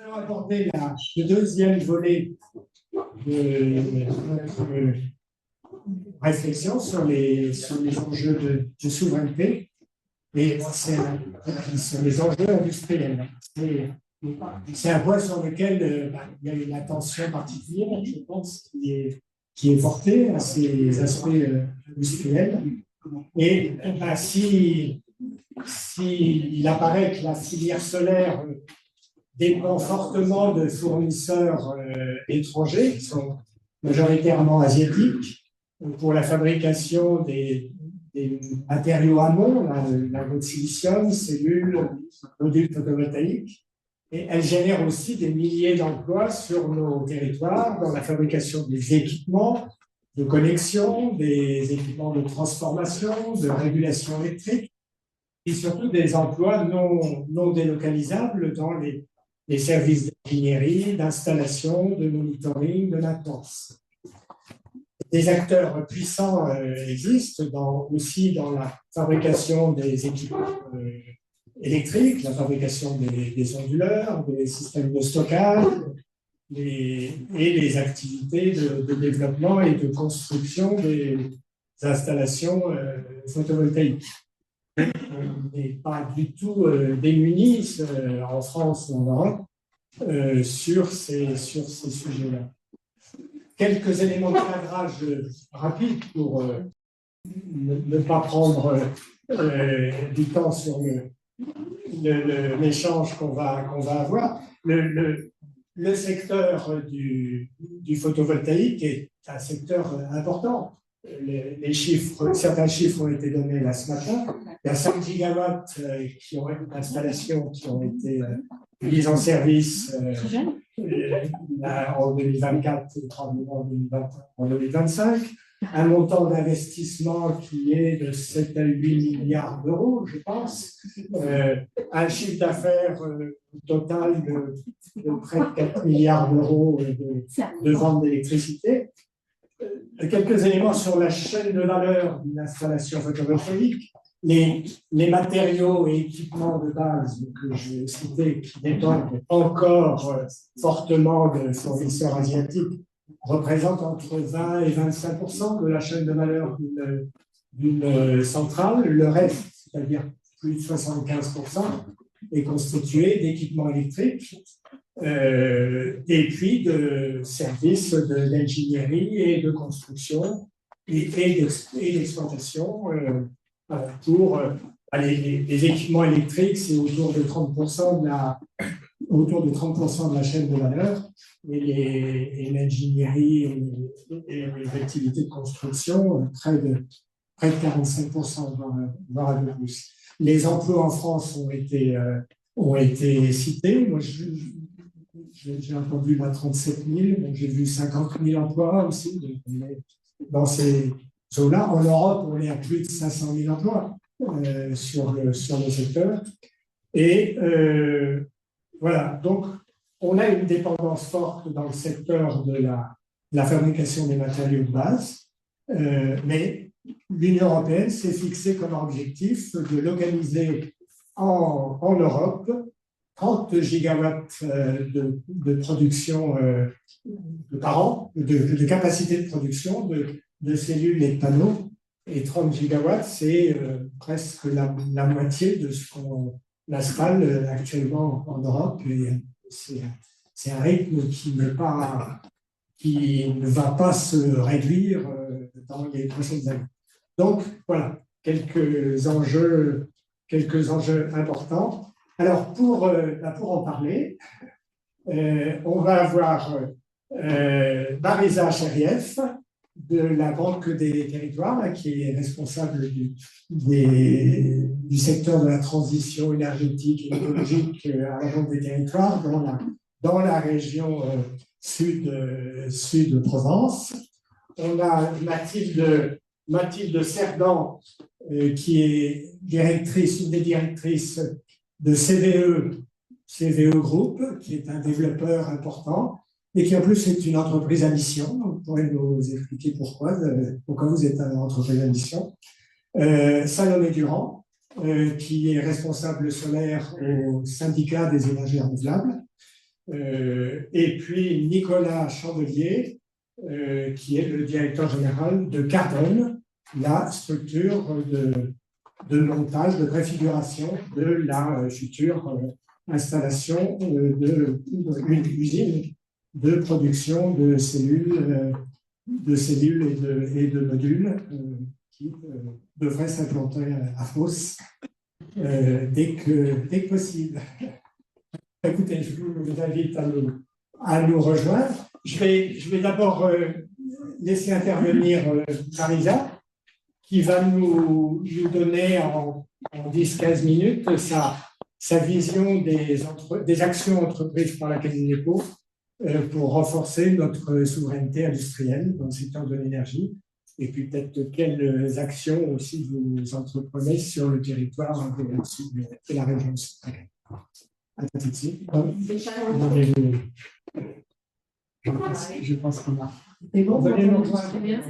allons aborder le deuxième volet de notre réflexion sur les enjeux de souveraineté et sur les enjeux industriels. C'est un point sur lequel il y a une attention particulière, je pense, qui est portée à ces aspects industriels. Et s'il apparaît que la filière solaire dépend fortement de fournisseurs étrangers, qui sont majoritairement asiatiques, pour la fabrication des matériaux amont, la de silicium, cellules, modules photovoltaïques. Et elle génère aussi des milliers d'emplois sur nos territoires, dans la fabrication des équipements de connexion, des équipements de transformation, de régulation électrique, et surtout des emplois non délocalisables dans les services d'ingénierie, d'installation, de monitoring, de maintenance. Des acteurs puissants existent aussi dans la fabrication des équipements électriques, la fabrication des onduleurs, des systèmes de stockage et les activités de développement et de construction des installations photovoltaïques. On n'est pas du tout démunis en France ou en Europe sur ces sujets-là. Quelques éléments de cadrage rapides pour ne pas prendre du temps sur l'échange qu'on va avoir. Le secteur du photovoltaïque est un secteur important. Certains chiffres ont été donnés là ce matin. Il y a 5 gigawatts d'installations qui ont été mises en service en 2024 et probablement en 2025. Un montant d'investissement qui est de 7 à 8 milliards d'euros, je pense. Un chiffre d'affaires total de près de 4 milliards d'euros de vente d'électricité. Quelques éléments sur la chaîne de valeur d'une installation photovoltaïque. Les matériaux et équipements de base que je citais, qui dépendent encore fortement de fournisseurs asiatiques, représentent entre 20 et 25% de la chaîne de valeur d'une centrale. Le reste, c'est-à-dire plus de 75%, est constitué d'équipements électriques et puis de services d'ingénierie et de construction et d'exploitation. Pour les équipements électriques, c'est autour de 30% de la chaîne de valeur, et l'ingénierie et les activités de construction, près de 45%, voire un peu plus. Les emplois en France ont été cités. Moi, j'ai entendu 37 000, donc j'ai vu 50 000 emplois aussi dans ces eaux-là. En Europe, on est à plus de 500 000 emplois sur le secteur. Et voilà, donc on a une dépendance forte dans le secteur de la fabrication des matériaux de base, mais l'Union européenne s'est fixée comme objectif de localiser en Europe 30 gigawatts de production par an, de capacité de production de cellules et de panneaux. Et 30 gigawatts, c'est presque la moitié de ce qu'on installe actuellement en Europe. Et c'est un rythme qui ne va pas se réduire dans les prochaines années. Donc, voilà, quelques enjeux importants. Alors, pour en parler, on va avoir Bariza Cheriev de la Banque des Territoires, qui est responsable du secteur de la transition énergétique et écologique à la Banque des Territoires dans la région sud de Provence. On a Mathilde Cerdan, qui est une des directrices de CVE Group, qui est un développeur important, et qui en plus est une entreprise à mission. Vous pourrez nous expliquer pourquoi vous êtes une entreprise à mission. Salomé Durand, qui est responsable solaire au syndicat des énergies renouvelables. et puis Nicolas Chandelier, qui est le directeur général de Cardone, la structure de montage, de préfiguration de la future installation d'une usine de production de cellules et de modules qui devrait s'implanter à Fos dès que possible. Écoutez, je vous invite à nous rejoindre. Je vais d'abord laisser intervenir Marisa, qui va nous donner en 10-15 minutes sa vision des actions entreprises par la Caisse des dépôts pour renforcer notre souveraineté industrielle dans le secteur de l'énergie, et puis peut-être quelles actions aussi vous entreprenez sur le territoire de la région. À tout de suite. Je pense qu'on a. C'est bon, vous allez nous rejoindre. très bien.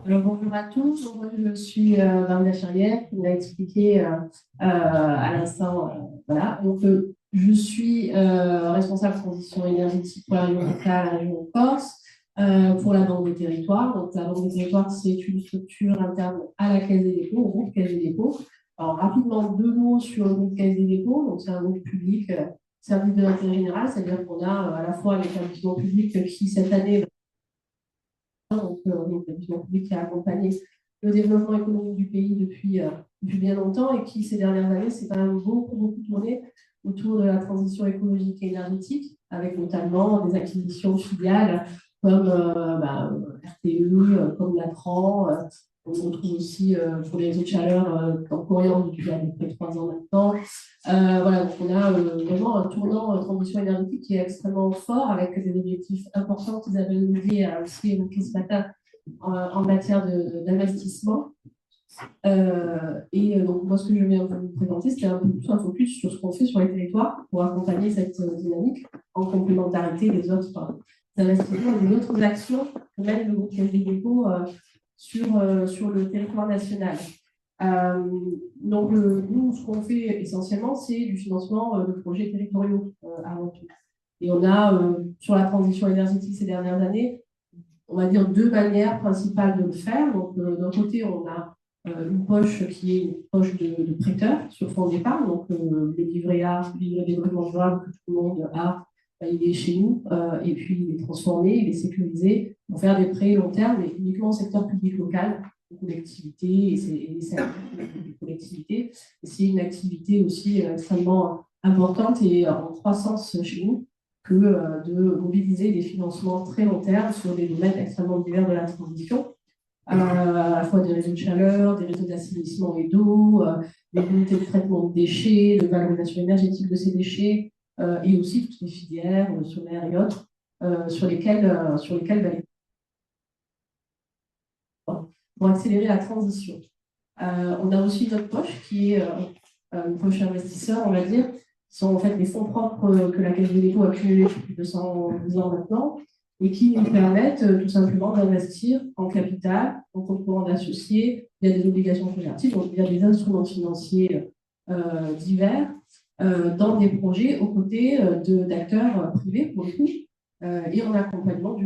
Alors, bonjour à tous. Moi, je suis Marina Charrière, qui m'a expliqué à l'instant. Voilà. Donc, je suis responsable de transition énergétique pour la région locale, la région de Corse, pour la Banque des Territoires. Donc, la Banque des Territoires, c'est une structure interne à la Caisse des dépôts, au groupe Caisse des dépôts. Alors, rapidement, 2 mots sur le groupe Caisse des dépôts. Donc, c'est un groupe public, service de l'intérêt général, c'est-à-dire qu'on a à la fois l'établissement public qui, cette année, donc l'établissement public qui a accompagné le développement économique du pays depuis bien longtemps et qui, ces dernières années, s'est quand même beaucoup tourné autour de la transition écologique et énergétique, avec notamment des acquisitions filiales comme RTE, comme Latran. On retrouve aussi pour les réseaux de chaleur en Coriandre depuis à peu près 3 ans maintenant. Voilà, donc on a vraiment un tournant transition énergétique qui est extrêmement fort, avec des objectifs importants qu'Isabelle Olivier a aussi évoqué ce matin en matière d'investissement. Donc, moi, ce que je viens de vous présenter, c'était un peu plus un focus sur ce qu'on fait sur les territoires pour accompagner cette dynamique en complémentarité des autres investissements et des autres actions que mène le groupe Caisse des dépôts sur le territoire national. Donc, nous, ce qu'on fait essentiellement, c'est du financement de projets territoriaux avant tout. Et on a, sur la transition énergétique ces dernières années, on va dire 2 manières principales de le faire. Donc, d'un côté, on a une poche qui est une poche de prêteurs sur fonds d'épargne, donc le livret A, le livret développement durable que tout le monde a, il est chez nous, et puis il est transformé, il est sécurisé pour faire des prêts long terme, mais uniquement au secteur public local, les collectivités et les collectivités. Et c'est une activité aussi extrêmement importante et en croissance chez nous que de mobiliser des financements très long terme sur des domaines extrêmement divers de la transition. À la fois des réseaux de chaleur, des réseaux d'assainissement et d'eau, des unités de traitement de déchets, de valorisation énergétique de ces déchets, et aussi toutes les filières solaires et autres sur lesquelles pour accélérer la transition. On a aussi une autre poche qui est une poche investisseur, on va dire, qui sont en fait les fonds propres que la Caisse des dépôts a accumulés depuis 210 ans maintenant, et qui nous permettent tout simplement d'investir en capital, en complément d'associés, il y a des obligations convertibles, donc il y a des instruments financiers divers dans des projets aux côtés d'acteurs privés, pour le coup, et en accompagnement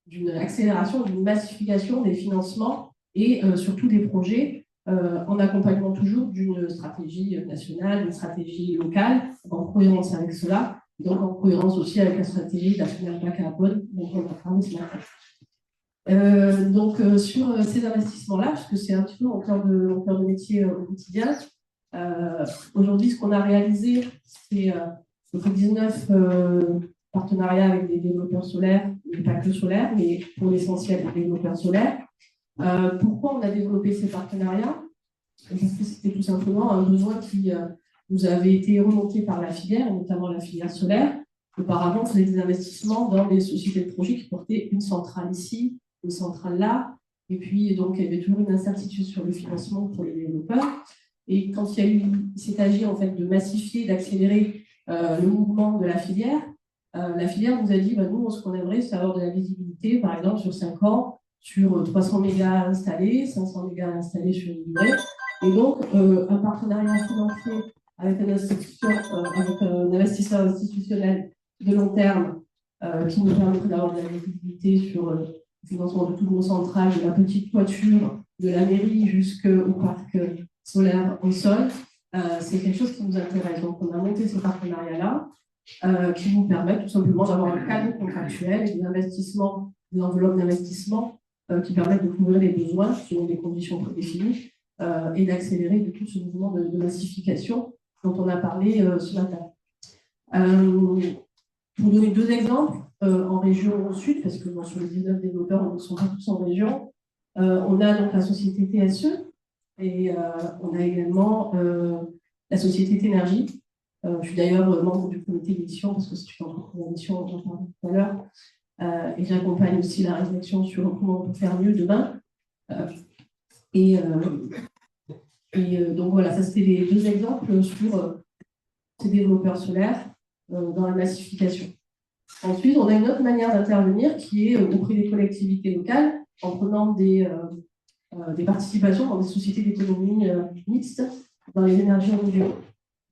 d'une accélération, d'une massification des financements et surtout des projets en accompagnement toujours d'une stratégie nationale, d'une stratégie locale, en cohérence avec cela, donc en cohérence aussi avec la stratégie d'affaires bas carbone dont on a parlé ce matin. Sur ces investissements-là, parce que c'est un petit peu mon cœur de métier au quotidien, aujourd'hui, ce qu'on a réalisé, c'est 19 partenariats avec des développeurs solaires, et pas que solaires, mais pour l'essentiel des développeurs solaires. Pourquoi on a développé ces partenariats? Parce que c'était tout simplement un besoin qui nous avait été remonté par la filière, et notamment la filière solaire. Auparavant, on faisait des investissements dans des sociétés de projets qui portaient une centrale ici, une centrale là, et puis donc il y avait toujours une incertitude sur le financement pour les développeurs. Et quand il s'est agi en fait de massifier, d'accélérer le mouvement de la filière nous a dit, nous, ce qu'on aimerait, c'est avoir de la visibilité, par exemple, sur 5 ans, sur 300 mégas installés, 500 mégas installés sur une durée, Et donc, un partenariat financier avec avec un investisseur institutionnel de long terme qui nous permettrait d'avoir de la visibilité sur le financement de toutes nos centrales, de la petite toiture de la mairie jusqu'au parc solaire au sol, c'est quelque chose qui nous intéresse. Donc, on a monté ce partenariat-là qui nous permet tout simplement d'avoir un cadre contractuel et des investissements, des enveloppes d'investissement qui permettent de couvrir les besoins selon des conditions prédéfinies et d'accélérer de tout ce mouvement de massification dont on a parlé ce matin. Pour donner deux exemples, en région sud, parce que bon, sur les 19 développeurs, on ne sont pas tous en région, on a donc la société TSE et on a également la société Ténergie. Je suis d'ailleurs membre du comité d'édition parce que c'est une entreprise d'édition dont on parlait tout à l'heure et j'accompagne aussi la réflexion sur comment on peut faire mieux demain. Donc voilà, ça c'était les deux exemples sur ces développeurs solaires dans la massification. Ensuite, on a une autre manière d'intervenir qui est auprès des collectivités locales en prenant des participations dans des sociétés d'autonomie mixtes dans les énergies renouvelables.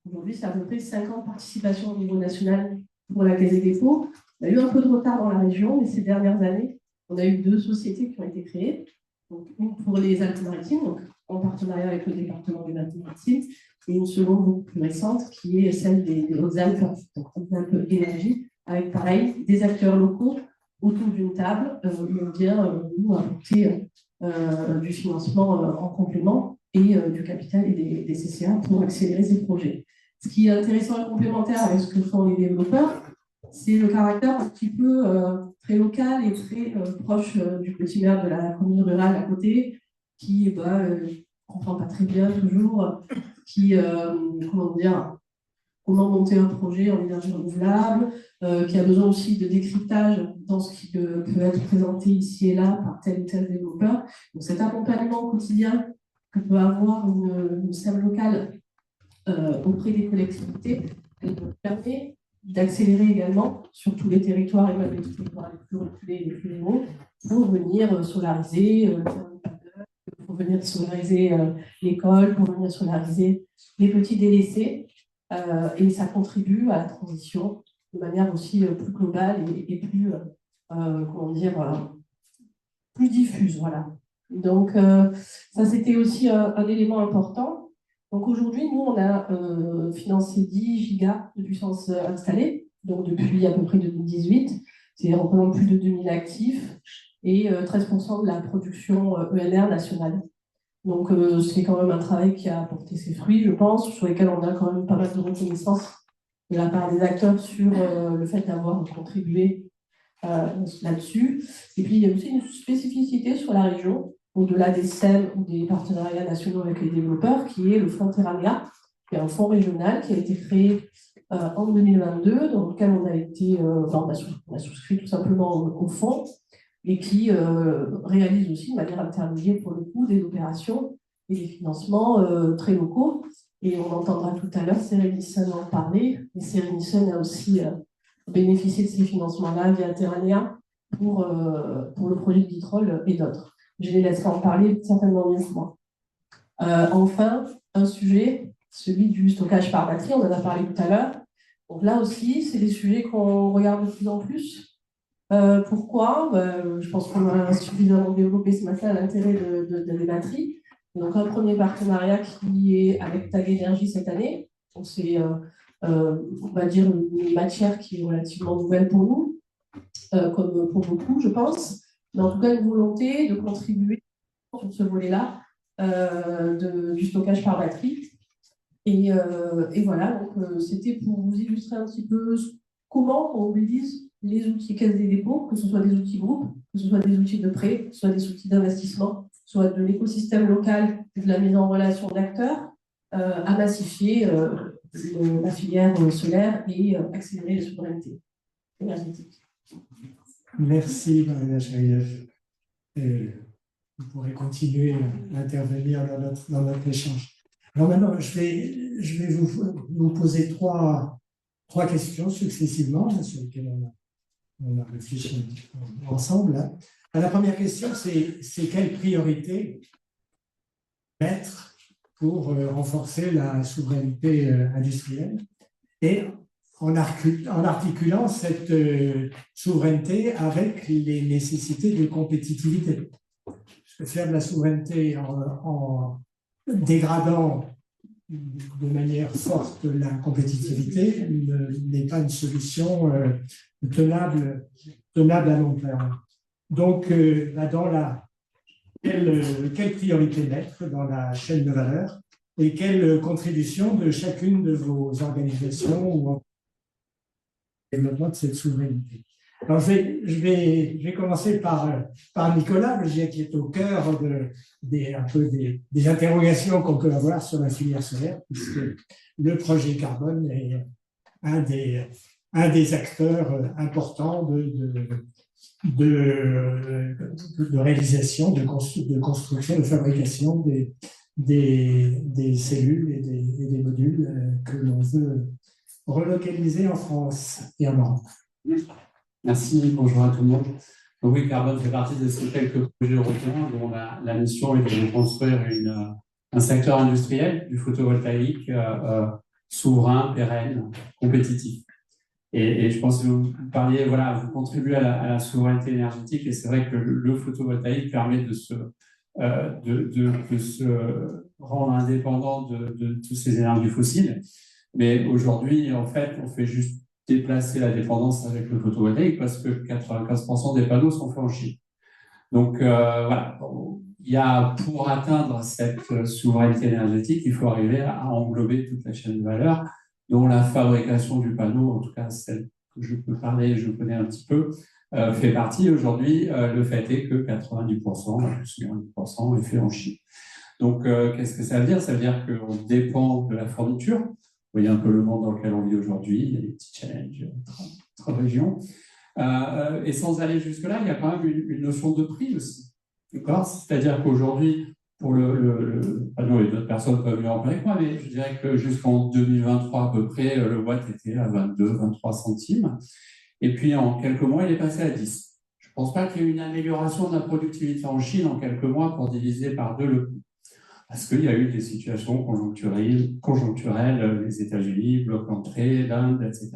Aujourd'hui, c'est à peu près 50 participations au niveau national pour la Caisse des dépôts. On a eu un peu de retard dans la région, mais ces dernières années, on a eu 2 sociétés qui ont été créées. Donc, une pour les Alpes-Maritimes, donc en partenariat avec le département des Alpes-Maritimes, et une seconde beaucoup plus récente qui est celle des Hautes-Alpes, donc Hautes-Alpes Énergie, avec pareil des acteurs locaux autour d'une table où on vient nous apporter du financement en complément et du capital et des CCA pour accélérer ces projets. Ce qui est intéressant et complémentaire avec ce que font les développeurs, c'est le caractère un petit peu très local et très proche du petit maire de la commune rurale à côté, qui ne comprend pas très bien toujours, comment monter un projet en énergie renouvelable, qui a besoin aussi de décryptage dans ce qui peut être présenté ici et là par tel ou tel développeur. Donc cet accompagnement quotidien que peut avoir une SEM locale auprès des collectivités, elle permet d'accélérer également sur tous les territoires et même les territoires les plus reculés et les plus ruraux pour venir solariser, pour venir solariser l'école, pour venir solariser les petits délaissés. Et ça contribue à la transition de manière aussi plus globale et plus, plus diffuse. Voilà. Donc, ça, c'était aussi un élément important. Donc, aujourd'hui, nous, on a financé 10 gigas de puissance installée, donc depuis à peu près 2018. Ça représente plus de 2000 actifs et 13% de la production ENR nationale. Donc, c'est quand même un travail qui a apporté ses fruits, je pense, sur lesquels on a quand même pas mal de reconnaissance de la part des acteurs sur le fait d'avoir contribué là-dessus. Et puis, il y a aussi une spécificité sur la région, au-delà des SEM ou des partenariats nationaux avec les développeurs, qui est le Fonds Terramia, qui est un fonds régional qui a été créé en 2022, dans lequel on a souscrit tout simplement au fonds, et qui réalise aussi de manière intermédiaire pour le coup des opérations et des financements très locaux. Et on entendra tout à l'heure Sérénissène en parler. Et Sérénissène a aussi bénéficié de ces financements-là via Terranea pour le projet de Vitrolles et d'autres. Je les laisserai en parler certainement mieux que moi. Enfin, un sujet, celui du stockage par batterie, on en a parlé tout à l'heure. Donc là aussi, c'est des sujets qu'on regarde de plus en plus. Pourquoi je pense qu'on a suffisamment développé ce matin l'intérêt des batteries. Donc, un premier partenariat qui est avec Tag Energy cette année. Donc, c'est, on va dire, une matière qui est relativement nouvelle pour nous, comme pour beaucoup, je pense. Mais en tout cas, une volonté de contribuer sur ce volet-là du stockage par batterie. Et voilà, donc c'était pour vous illustrer un petit peu comment on mobilise les outils Caisse des dépôts, que ce soit des outils groupes, que ce soit des outils de prêt, que ce soit des outils d'investissement, soit de l'écosystème local, de la mise en relation d'acteurs, à massifier la filière solaire et accélérer la souveraineté énergétique. Merci, Marina Chaïev. Vous pourrez continuer à intervenir dans notre échange. Alors maintenant, je vais vous poser trois questions successivement sur lesquelles on a réfléchi ensemble. La première question, c'est quelle priorité mettre pour renforcer la souveraineté industrielle et en articulant cette souveraineté avec les nécessités de compétitivité. Parce que faire de la souveraineté en dégradant de manière forte la compétitivité n'est pas une solution tenable à long terme. Donc, quelle priorité mettre dans la chaîne de valeur et quelle contribution de chacune de vos organisations au développement de cette souveraineté. Alors, je vais commencer par Nicolas, qui est au cœur des interrogations qu'on peut avoir sur la filière solaire, puisque le projet carbone est un des acteurs importants de réalisation, de construction, de fabrication des cellules et des modules que l'on veut relocaliser en France et en Europe. Merci, bonjour à tout le monde. Donc oui, Carbone fait partie de ces quelques projets européens dont la mission est de construire un secteur industriel du photovoltaïque souverain, pérenne, compétitif. Et je pense que vous parliez, voilà, vous contribuez à la souveraineté énergétique, et c'est vrai que le photovoltaïque permet de se rendre indépendant de toutes ces énergies fossiles. Mais aujourd'hui, en fait, on fait juste déplacer la dépendance avec le photovoltaïque parce que 95% des panneaux sont faits en Chine. Donc, voilà, il y a, pour atteindre cette souveraineté énergétique, il faut arriver à englober toute la chaîne de valeur, dont la fabrication du panneau, en tout cas celle que je peux parler, je connais un petit peu, fait partie. Aujourd'hui, le fait est que 90%, plus de 90% est fait en Chine. Donc, qu'est-ce que ça veut dire? Ça veut dire qu'on dépend de la fourniture. Vous voyez un peu le monde dans lequel on vit aujourd'hui, il y a des petits challenges intra-régions. Et sans aller jusque-là, il y a quand même une notion de prix aussi. D'accord? C'est-à-dire qu'aujourd'hui, pour le panneau, et d'autres personnes peuvent mieux en parler que moi, mais je dirais que jusqu'en 2023 à peu près, le watt était à 22-23 centimes. Et puis en quelques mois, il est passé à 10. Je ne pense pas qu'il y ait eu une amélioration de la productivité en Chine en quelques mois pour diviser par 2 le coût. Parce qu'il y a eu des situations conjoncturelles, les États-Unis, bloc l'entrée, l'Inde, etc.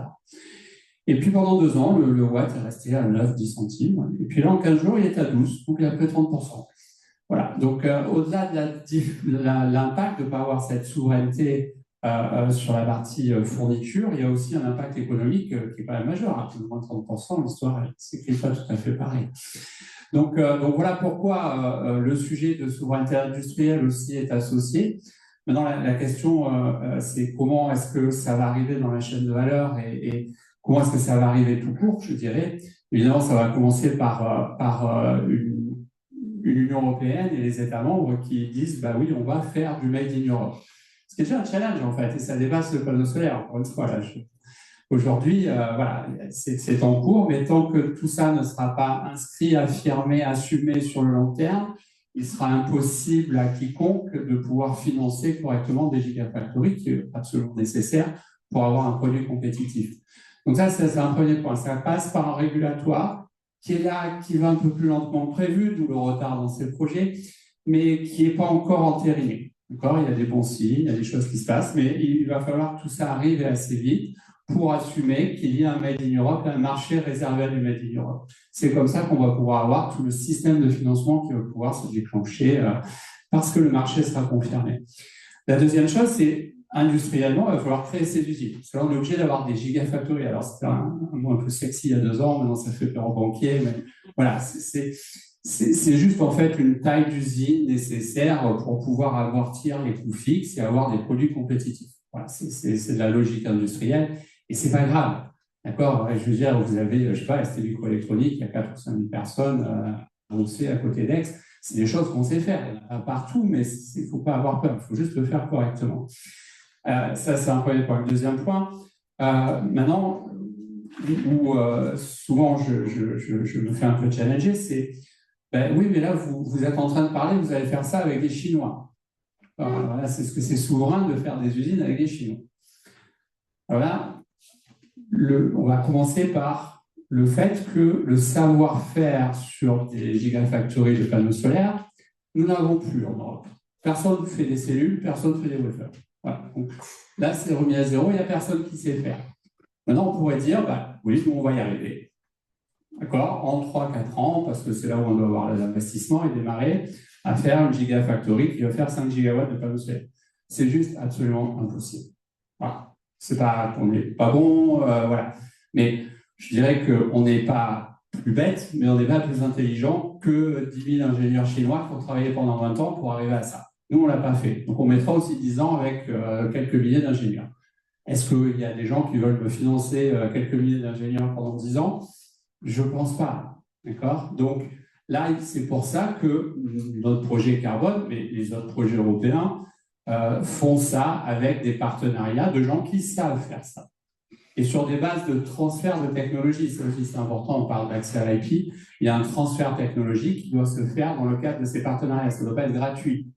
Et puis pendant 2 ans, le watt est resté à 9-10 centimes. Et puis là, en 15 jours, il est à 12, donc il y a près de 30%. Voilà, donc au-delà de l'impact de ne pas avoir cette souveraineté sur la partie fourniture, il y a aussi un impact économique qui est quand même majeur, à plus de moins de 30%, l'histoire ne s'écrit pas tout à fait pareil. Donc voilà pourquoi le sujet de souveraineté industrielle aussi est associé. Maintenant, la question, c'est comment est-ce que ça va arriver dans la chaîne de valeur et comment est-ce que ça va arriver tout court, je dirais. Évidemment, ça va commencer par une Union européenne et les États membres qui disent bah oui, on va faire du Made in Europe. Ce qui est déjà un challenge en fait, et ça dépasse le panneau solaire. Encore une fois, aujourd'hui, voilà, c'est en cours, mais tant que tout ça ne sera pas inscrit, affirmé, assumé sur le long terme, il sera impossible à quiconque de pouvoir financer correctement des gigafactories, qui est absolument nécessaire pour avoir un produit compétitif. Donc ça, c'est un premier point. Ça passe par un régulatoire qui est là, qui va un peu plus lentement que prévu, d'où le retard dans ces projets, mais qui n'est pas encore entériné. D'accord ? Il y a des bons signes, il y a des choses qui se passent, mais il va falloir que tout ça arrive assez vite pour assumer qu'il y a un Made in Europe et un marché réservé à du Made in Europe. C'est comme ça qu'on va pouvoir avoir tout le système de financement qui va pouvoir se déclencher parce que le marché sera confirmé. La deuxième chose, c'est industriellement, il va falloir créer ces usines. Parce que là, on est obligé d'avoir des gigafactories. Alors, c'était un mot un peu sexy il y a 2 ans, maintenant ça fait peur aux banquiers, mais voilà, c'est juste en fait une taille d'usine nécessaire pour pouvoir amortir les coûts fixes et avoir des produits compétitifs. Voilà, c'est de la logique industrielle et c'est pas grave. D'accord? Je veux dire, vous avez, je sais pas, ST Microélectronique, il y a 4 ou 5 000 personnes bossées à côté d'Aix. C'est des choses qu'on sait faire. Il n'y en a pas partout, mais il ne faut pas avoir peur. Il faut juste le faire correctement. Ça, c'est un premier point. Le deuxième point, maintenant, où souvent je me fais un peu challenger, c'est ben, oui, mais là, vous êtes en train de parler, vous allez faire ça avec des Chinois. Alors là, c'est ce que c'est souverain de faire des usines avec des Chinois. Alors là, on va commencer par le fait que le savoir-faire sur des gigafactories de panneaux solaires, nous n'avons plus en Europe. Personne ne fait des cellules, personne ne fait des wafers. Voilà. Donc, là, c'est remis à zéro, il n'y a personne qui sait faire. Maintenant, on pourrait dire, bah, oui, nous, on va y arriver. D'accord, en 3-4 ans, parce que c'est là où on doit avoir l'investissement et démarrer à faire une gigafactory qui va faire 5 gigawatts de panneaux solaires. C'est juste absolument impossible. Voilà. C'est pas qu'on n'est pas bon, voilà. Mais je dirais qu'on n'est pas plus bête, mais on n'est pas plus intelligent que 10 000 ingénieurs chinois qui ont travaillé pendant 20 ans pour arriver à ça. Nous, on ne l'a pas fait. Donc, on mettra aussi 10 ans avec quelques milliers d'ingénieurs. Est-ce qu'il y a des gens qui veulent me financer quelques milliers d'ingénieurs pendant 10 ans? Je ne pense pas. D'accord? Donc, là, c'est pour ça que notre projet carbone, mais les autres projets européens, font ça avec des partenariats de gens qui savent faire ça. Et sur des bases de transfert de technologie, ça aussi c'est important, on parle d'accès à l'IP, il y a un transfert technologique qui doit se faire dans le cadre de ces partenariats, ça ne doit pas être gratuit.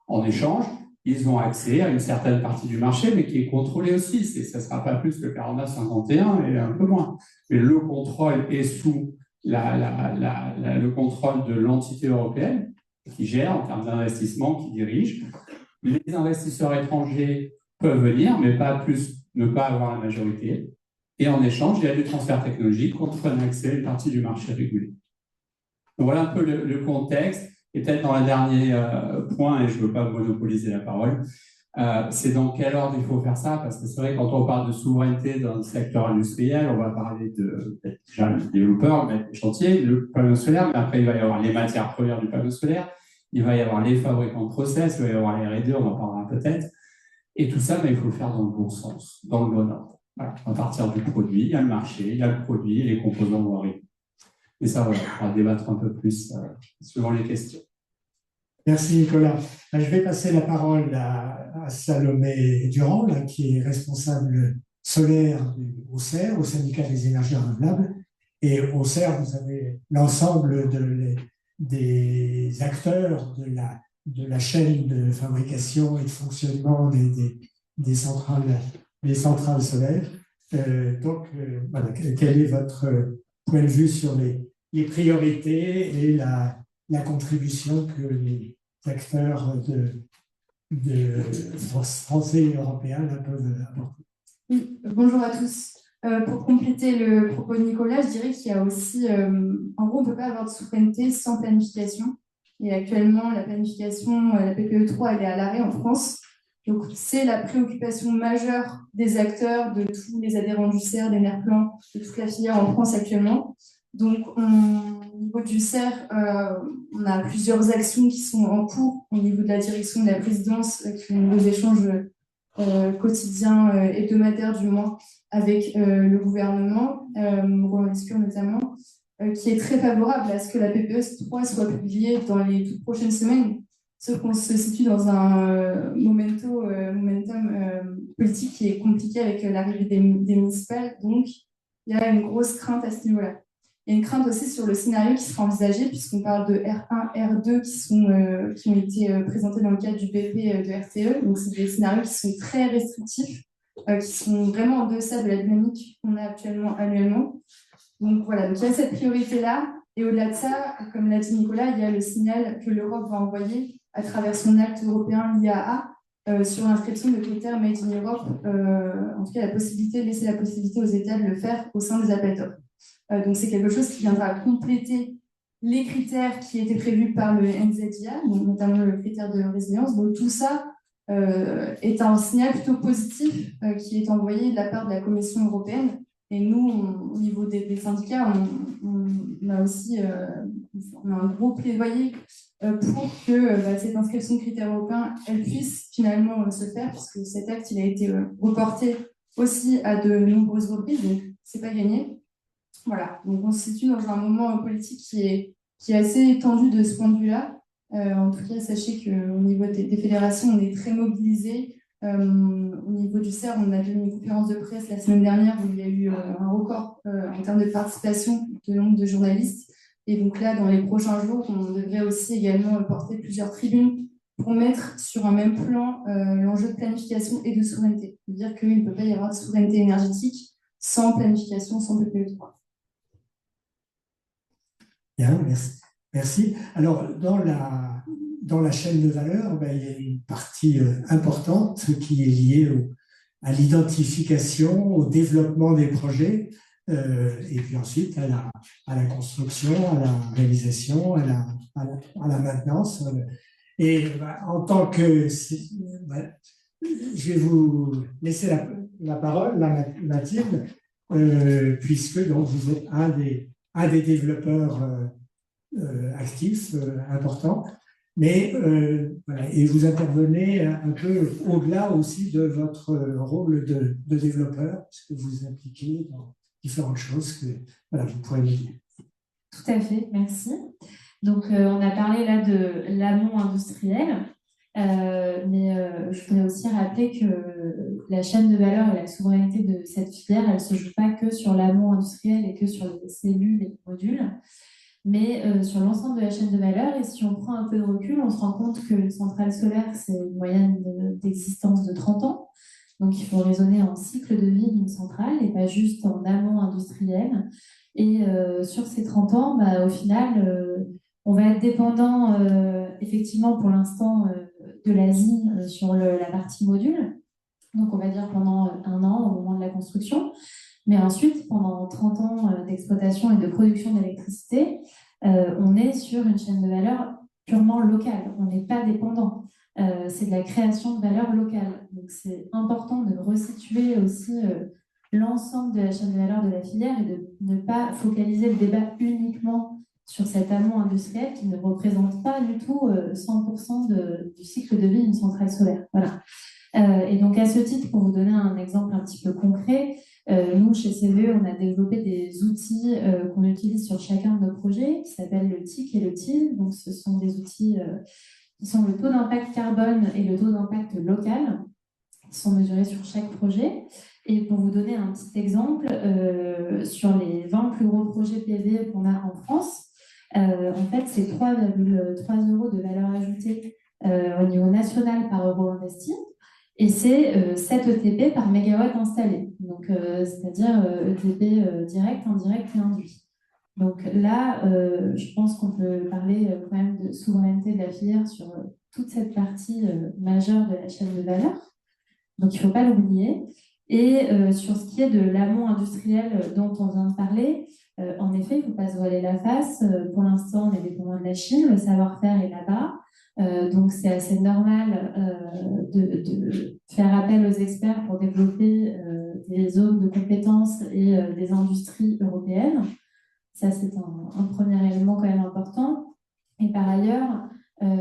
En échange, ils ont accès à une certaine partie du marché, mais qui est contrôlée aussi. Ça ne sera pas plus que 49-51 et un peu moins. Mais le contrôle est sous le contrôle de l'entité européenne qui gère en termes d'investissement, qui dirige. Les investisseurs étrangers peuvent venir, mais pas plus, ne pas avoir la majorité. Et en échange, il y a du transfert technologique contre un accès à une partie du marché régulé. Donc voilà un peu le contexte. Et peut-être dans le dernier point, et je ne veux pas monopoliser la parole, c'est dans quel ordre il faut faire ça, parce que c'est vrai que quand on parle de souveraineté dans le secteur industriel, on va parler déjà le développeur, le chantier, le panneau solaire, mais après il va y avoir les matières premières du panneau solaire, il va y avoir les fabricants de process, il va y avoir les R&D, on en parlera peut-être. Et tout ça, mais il faut le faire dans le bon sens, dans le bon ordre. Voilà. À partir du produit, il y a le marché, il y a le produit, les composants vont arriver. Et ça, voilà, on va débattre un peu plus suivant les questions. Merci Nicolas. Je vais passer la parole à Salomé Durand, là, qui est responsable solaire au CER, au syndicat des énergies renouvelables. Et au CER, vous avez l'ensemble des acteurs de la chaîne de fabrication et de fonctionnement des centrales solaires. Voilà, quel est votre point de vue sur les priorités et la contribution que les acteurs français et européens peuvent apporter. Oui, bonjour à tous. Pour compléter le propos de Nicolas, je dirais qu'il y a aussi, en gros, on ne peut pas avoir de souveraineté sans planification. Et actuellement, la planification, la PPE3, elle est à l'arrêt en France. Donc, c'est la préoccupation majeure des acteurs, de tous les adhérents du CER, des NERPLAN, de toute la filière en France actuellement. Donc, au niveau du CER, on a plusieurs actions qui sont en cours au niveau de la direction de la présidence, qui ont des échanges quotidiens, hebdomadaires du moins, avec le gouvernement, Roland Lescure notamment, qui est très favorable à ce que la PPE3 soit publiée dans les toutes prochaines semaines, sauf qu'on se situe dans un momentum politique qui est compliqué avec l'arrivée des municipales, donc il y a une grosse crainte à ce niveau-là. Il y a une crainte aussi sur le scénario qui sera envisagé, puisqu'on parle de R1, R2 qui ont été présentés dans le cadre du BP de RTE. Donc, c'est des scénarios qui sont très restrictifs, qui sont vraiment en deçà de la dynamique qu'on a actuellement annuellement. Donc, voilà, donc, il y a cette priorité-là. Et au-delà de ça, comme l'a dit Nicolas, il y a le signal que l'Europe va envoyer à travers son acte européen, l'IAA, sur l'inscription de critères Made in Europe, en tout cas, laisser la possibilité aux États de le faire au sein des appels d'offres. Donc, c'est quelque chose qui viendra compléter les critères qui étaient prévus par le NZIA, notamment le critère de résilience. Donc, tout ça est un signal plutôt positif qui est envoyé de la part de la Commission européenne. Et nous, au niveau des syndicats, on a aussi on a un gros plaidoyer pour que cette inscription de critères européens elle puisse finalement se faire, puisque cet acte il a été reporté aussi à de nombreuses reprises, donc c'est pas gagné. Voilà, donc on se situe dans un moment politique qui est assez tendu de ce point de vue-là. En tout cas, sachez qu'au niveau des fédérations, on est très mobilisés. Au niveau du CER, on a tenu une conférence de presse la semaine dernière où il y a eu un record en termes de participation de nombre de journalistes. Et donc là, dans les prochains jours, on devrait aussi également porter plusieurs tribunes pour mettre sur un même plan l'enjeu de planification et de souveraineté. C'est-à-dire qu'il ne peut pas y avoir de souveraineté énergétique sans planification, sans PPE3. Bien, merci. Alors, dans dans la chaîne de valeur, il y a une partie importante qui est liée à l'identification, au développement des projets, et puis ensuite à la construction, à la réalisation, à la maintenance. Et en tant que... je vais vous laisser la parole, Mathilde, puisque donc, vous êtes un des développeurs actifs importants. Mais voilà, et vous intervenez un peu au-delà aussi de votre rôle de développeur, parce que vous vous impliquez dans différentes choses que voilà, vous pourrez me dire. Tout à fait, merci. Donc, on a parlé là de l'amont industriel, mais je voudrais aussi rappeler que la chaîne de valeur et la souveraineté de cette filière, elle ne se joue pas que sur l'amont industriel et que sur les cellules et les modules, mais sur l'ensemble de la chaîne de valeur. Et si on prend un peu de recul, on se rend compte qu'une centrale solaire, c'est une moyenne d'existence de 30 ans. Donc, il faut raisonner en cycle de vie d'une centrale et pas juste en amont industriel. Et sur ces 30 ans, au final, on va être dépendant, effectivement, pour l'instant, de l'Asie sur la partie module. Donc, on va dire pendant 1 an au moment de la construction. Mais ensuite, pendant 30 ans d'exploitation et de production d'électricité, on est sur une chaîne de valeur purement locale. On n'est pas dépendant. C'est de la création de valeur locale. Donc, c'est important de resituer aussi l'ensemble de la chaîne de valeur de la filière et de ne pas focaliser le débat uniquement sur cet amont industriel qui ne représente pas du tout 100% du cycle de vie d'une centrale solaire. Voilà. Et donc, à ce titre, pour vous donner un exemple un petit peu concret, nous, chez CVE, on a développé des outils qu'on utilise sur chacun de nos projets qui s'appellent le TIC et le TIL. Donc, ce sont des outils qui sont le taux d'impact carbone et le taux d'impact local, qui sont mesurés sur chaque projet. Et pour vous donner un petit exemple, sur les 20 plus gros projets PV qu'on a en France, en fait, c'est 3,3 euros de valeur ajoutée au niveau national par euro investi. Et c'est 7 ETP par mégawatt installé. Donc, c'est-à-dire ETP direct, indirect et induit. Donc là, je pense qu'on peut parler quand même de souveraineté de la filière sur toute cette partie majeure de la chaîne de valeur. Donc, il ne faut pas l'oublier. Et sur ce qui est de l'amont industriel dont on vient de parler, en effet, il ne faut pas se voiler la face. Pour l'instant, on est dépendant de la Chine, le savoir-faire est là-bas. Donc, c'est assez normal de faire appel aux experts pour développer des zones de compétences et des industries européennes. Ça, c'est un premier élément quand même important. Et par ailleurs,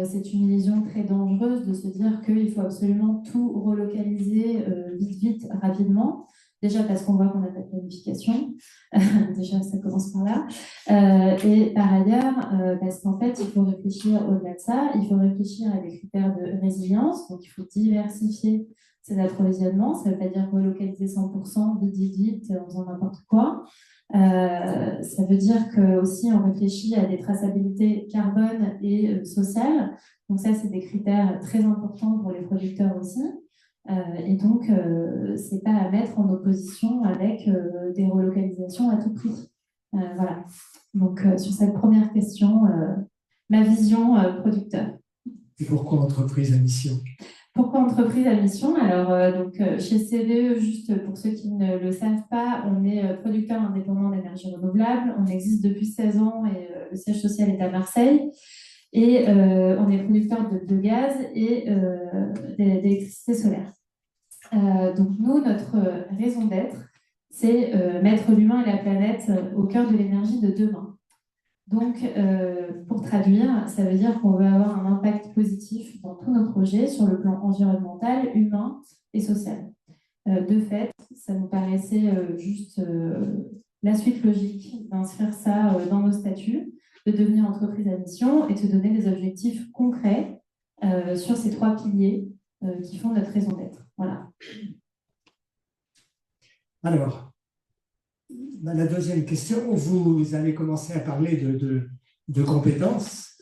c'est une illusion très dangereuse de se dire qu'il faut absolument tout relocaliser vite, rapidement. Déjà parce qu'on voit qu'on n'a pas de planification. Déjà, ça commence par là. Et par ailleurs, parce qu'en fait, il faut réfléchir au-delà de ça. Il faut réfléchir à des critères de résilience. Donc, il faut diversifier ces approvisionnements. Ça ne veut pas dire relocaliser 100%, vite, en faisant n'importe quoi. Ça veut dire que aussi on réfléchit à des traçabilités carbone et sociales. Donc ça, c'est des critères très importants pour les producteurs aussi. Et donc, c'est pas à mettre en opposition avec des relocalisations à tout prix. Voilà. Donc, sur cette première question, ma vision producteur. Et pourquoi entreprise à mission ? Pourquoi entreprise à mission ? Alors, chez CVE, juste pour ceux qui ne le savent pas, on est producteur indépendant d'énergie renouvelable. On existe depuis 16 ans et le siège social est à Marseille. Et on est producteur de gaz et d'électricité solaire. Donc, nous, notre raison d'être, c'est mettre l'humain et la planète au cœur de l'énergie de demain. Donc, pour traduire, ça veut dire qu'on veut avoir un impact positif dans tous nos projets sur le plan environnemental, humain et social. De fait, ça nous paraissait juste la suite logique d'inscrire ça dans nos statuts, de devenir entreprise à mission et de se donner des objectifs concrets sur ces 3 piliers qui font notre raison d'être. Voilà. Alors, la deuxième question, vous avez commencé à parler de compétences,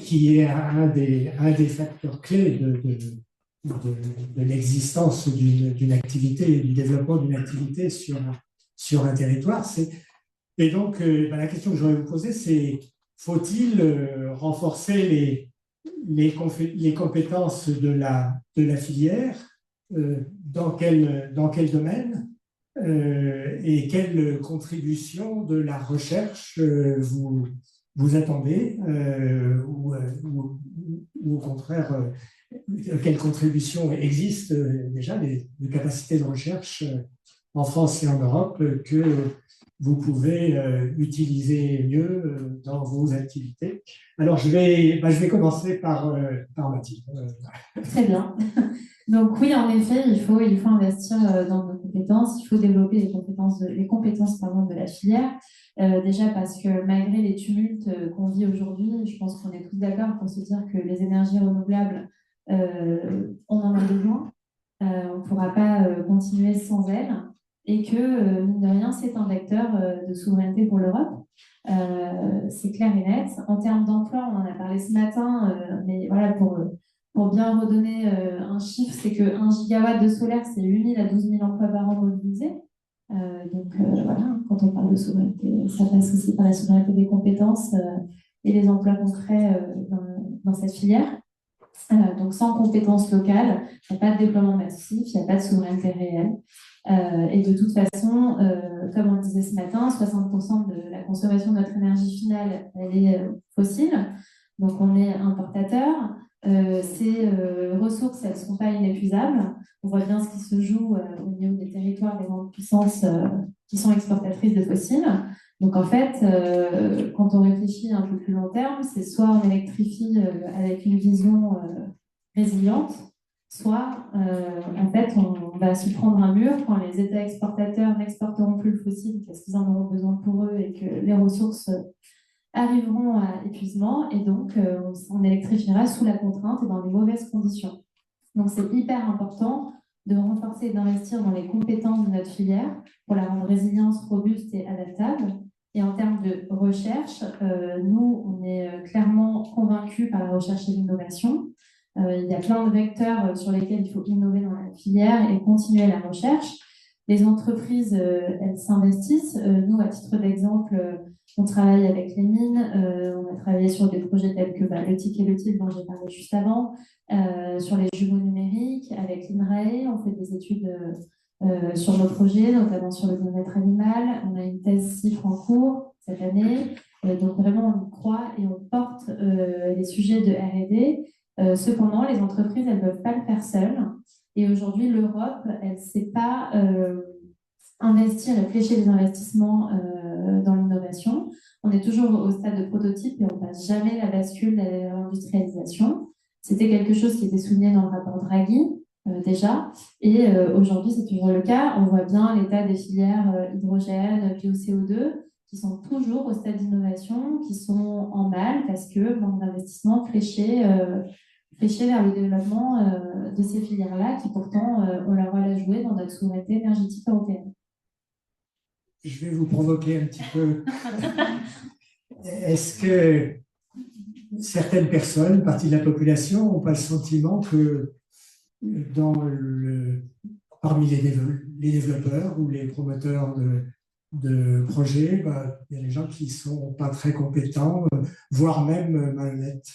qui est un des facteurs clés de l'existence d'une activité, du développement d'une activité sur un territoire. Et donc, la question que je voudrais vous poser, c'est faut-il renforcer les compétences de la filière, dans quel domaine, et quelle contribution de la recherche vous attendez, ou au contraire, quelle contribution existe déjà, des capacités de recherche en France et en Europe que vous pouvez utiliser mieux dans vos activités. Alors, je vais commencer par Mathilde. Très bien. Donc oui, en effet, il faut investir dans nos compétences, il faut développer les compétences de la filière. Déjà parce que malgré les tumultes qu'on vit aujourd'hui, je pense qu'on est tous d'accord pour se dire que les énergies renouvelables, on en a besoin. On ne pourra pas continuer sans elles. Et que, mine de rien, c'est un vecteur de souveraineté pour l'Europe. C'est clair et net. En termes d'emploi, on en a parlé ce matin, mais voilà, pour bien redonner un chiffre, c'est qu'un gigawatt de solaire, c'est 8 000 à 12 000 emplois par an mobilisés. Donc voilà, quand on parle de souveraineté, ça passe aussi par la souveraineté des compétences et les emplois concrets dans cette filière. Donc sans compétences locales, il n'y a pas de déploiement massif, il n'y a pas de souveraineté réelle. Et de toute façon, comme on le disait ce matin, 60% de la consommation de notre énergie finale, elle est fossile. Donc on est importateur. Ces ressources, elles ne sont pas inépuisables. On voit bien ce qui se joue au niveau des territoires, des grandes puissances qui sont exportatrices de fossiles. Donc en fait, quand on réfléchit un peu plus long terme, c'est soit on électrifie avec une vision résiliente, soit en fait on va se prendre un mur quand les États exportateurs n'exporteront plus le fossile parce qu'ils en auront besoin pour eux et que les ressources arriveront à épuisement, et donc on électrifiera sous la contrainte et dans les mauvaises conditions. Donc c'est hyper important de renforcer et d'investir dans les compétences de notre filière pour la rendre résiliente, robuste et adaptable. Et en termes de recherche, nous, on est clairement convaincus par la recherche et l'innovation. Il y a plein de vecteurs sur lesquels il faut innover dans la filière et continuer la recherche. Les entreprises, elles s'investissent. Nous, à titre d'exemple, on travaille avec les mines, on a travaillé sur des projets tels que le TIC et le TIL dont j'ai parlé juste avant, sur les jumeaux numériques, avec l'INRAE, on fait des études sur nos projets, notamment sur le bien-être animal. On a une thèse CIFRE en cours cette année, donc vraiment on y croit et on porte les sujets de R&D. Cependant, les entreprises, elles ne peuvent pas le faire seules. Et aujourd'hui, l'Europe, elle ne sait pas investir et flécher les investissements dans l'innovation. On est toujours au stade de prototype et on ne passe jamais la bascule de l'industrialisation. C'était quelque chose qui était souligné dans le rapport Draghi déjà. Et aujourd'hui, c'est toujours le cas. On voit bien l'état des filières hydrogène, bio-CO2, qui sont toujours au stade d'innovation, qui sont en mal parce que manque d'investissement fléché vers le développement de ces filières-là qui pourtant ont leur rôle à jouer dans notre souveraineté énergétique européenne. Je vais vous provoquer un petit peu. Est-ce que certaines personnes, partie de la population, n'ont pas le sentiment que parmi les développeurs ou les promoteurs de projets, il y a des gens qui ne sont pas très compétents, voire même malhonnêtes?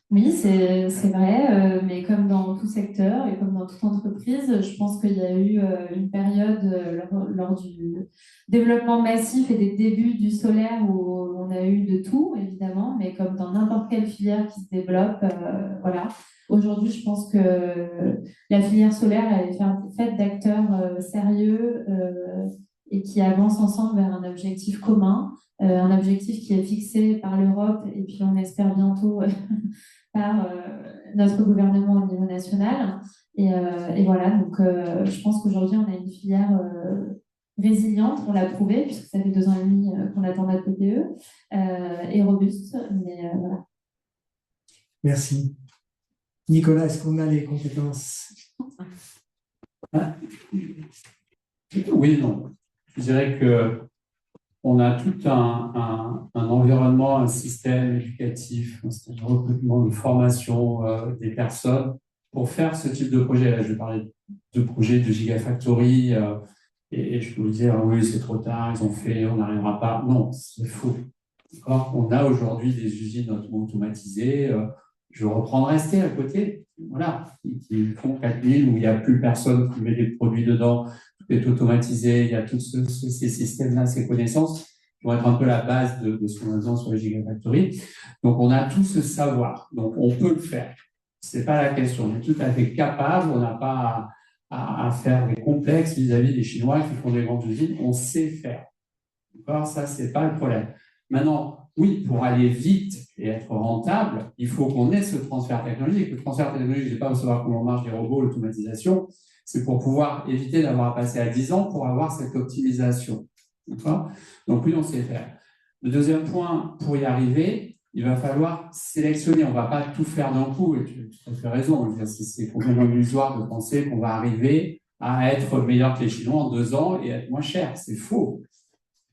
Oui, c'est vrai, mais comme dans tout secteur et comme dans toute entreprise, je pense qu'il y a eu une période lors du développement massif et des débuts du solaire où on a eu de tout, évidemment, mais comme dans n'importe quelle filière qui se développe, voilà. Aujourd'hui, je pense que la filière solaire, elle est faite d'acteurs sérieux et qui avancent ensemble vers un objectif commun, un objectif qui est fixé par l'Europe et puis on espère bientôt par notre gouvernement au niveau national. Et voilà, donc je pense qu'aujourd'hui, on a une filière résiliente, on l'a prouvé, puisque ça fait 2 ans et demi qu'on attend notre PPE, et robuste, mais voilà. Merci. Nicolas, est-ce qu'on a les compétences? Oui, non. Je dirais qu'on a tout un environnement, un système éducatif, un système de recrutement, de formation des personnes pour faire ce type de projet. Là, je vais parler de projets de Gigafactory et je peux vous dire, oui, c'est trop tard, ils ont fait, on n'arrivera pas. Non, c'est faux. On a aujourd'hui des usines automatisées. Je reprends Resté à côté, voilà, qui font 4000, où il n'y a plus personne qui met des produits dedans, tout est automatisé, il y a tous ces systèmes-là, ces connaissances qui vont être un peu la base de ce qu'on a besoin sur les Gigafactory. Donc, on a tout ce savoir, donc on peut le faire. Ce n'est pas la question, on est tout à fait capable, on n'a pas à faire des complexes vis-à-vis des Chinois qui font des grandes usines, on sait faire. D'accord, ça, ce n'est pas le problème. Maintenant, oui, pour aller vite et être rentable, il faut qu'on ait ce transfert technologique. Le transfert technologique, je ne sais pas savoir comment marche les robots, l'automatisation, c'est pour pouvoir éviter d'avoir à passer à 10 ans pour avoir cette optimisation. D'accord ? Donc oui, on sait faire. Le deuxième point, pour y arriver, il va falloir sélectionner. On ne va pas tout faire d'un coup, et tu as tout à fait raison. C'est complètement illusoire de penser qu'on va arriver à être meilleur que les Chinois en 2 ans et être moins cher. C'est faux.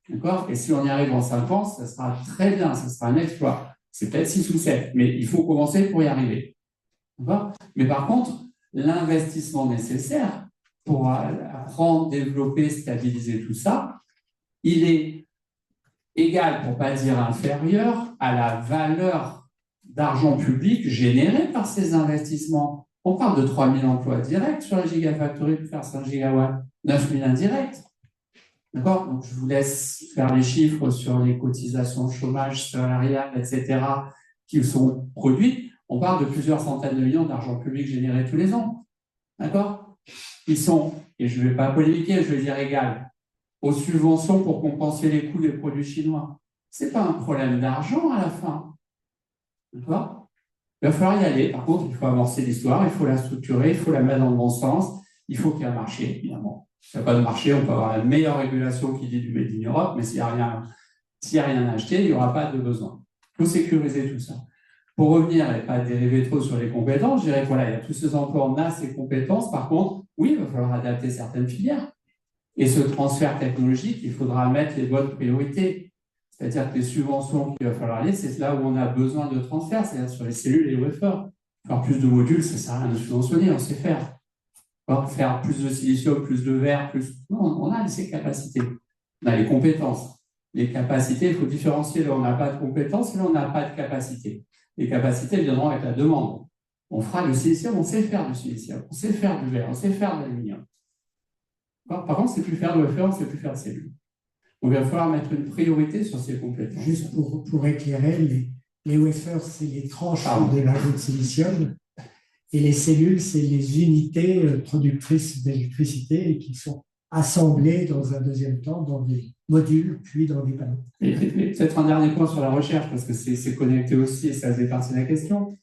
D'accord ? Et si on y arrive en 5 ans, ça sera très bien, ça sera un exploit. C'est peut-être 6 ou 7, mais il faut commencer pour y arriver. D'accord ? Mais par contre, l'investissement nécessaire pour apprendre, développer, stabiliser tout ça, il est égal, pour ne pas dire inférieur, à la valeur d'argent public généré par ces investissements. On parle de 3000 emplois directs sur la Gigafactory pour faire 5 gigawatts, 9000 indirects. D'accord ? Donc, je vous laisse faire les chiffres sur les cotisations chômage, salariales, etc., qui sont produites. On parle de plusieurs centaines de millions d'argent public générés tous les ans. D'accord ? Ils sont, et je ne vais pas polémiquer, je vais dire égal, aux subventions pour compenser les coûts des produits chinois. Ce n'est pas un problème d'argent à la fin. D'accord ? Il va falloir y aller. Par contre, il faut amorcer l'histoire, il faut la structurer, il faut la mettre dans le bon sens, il faut qu'il y ait un marché, évidemment. S'il n'y a pas de marché, on peut avoir la meilleure régulation qui dit du Made in Europe, mais s'il n'y a rien à acheter, il n'y aura pas de besoin. Il faut sécuriser tout ça. Pour revenir et pas dériver trop sur les compétences, je dirais que voilà, il y a tous ces emplois, on a ces compétences. Par contre, oui, il va falloir adapter certaines filières. Et ce transfert technologique, il faudra mettre les bonnes priorités. C'est-à-dire que les subventions qu'il va falloir aller, c'est là où on a besoin de transfert, c'est-à-dire sur les cellules et les wafers. Faire plus de modules, ça ne sert à rien de subventionner, on sait faire. Faire plus de silicium, plus de verre, plus. Non, on a ces capacités. On a les compétences. Les capacités, il faut différencier. Là, on n'a pas de compétences, et là, on n'a pas de capacité. Les capacités viendront avec la demande. On fera du silicium, on sait faire du silicium, on sait faire du verre, on sait faire de l'aluminium. Par contre, on ne sait plus faire de wafer, on ne sait plus faire de cellules. Donc, il va falloir mettre une priorité sur ces compétences. Juste pour éclairer, les wafers, c'est les tranches de lingots de silicium. Et les cellules, c'est les unités productrices d'électricité et qui sont assemblées dans un deuxième temps dans des modules, puis dans des panneaux. Et peut-être un dernier point sur la recherche, parce que c'est connecté aussi et ça fait partie de la question.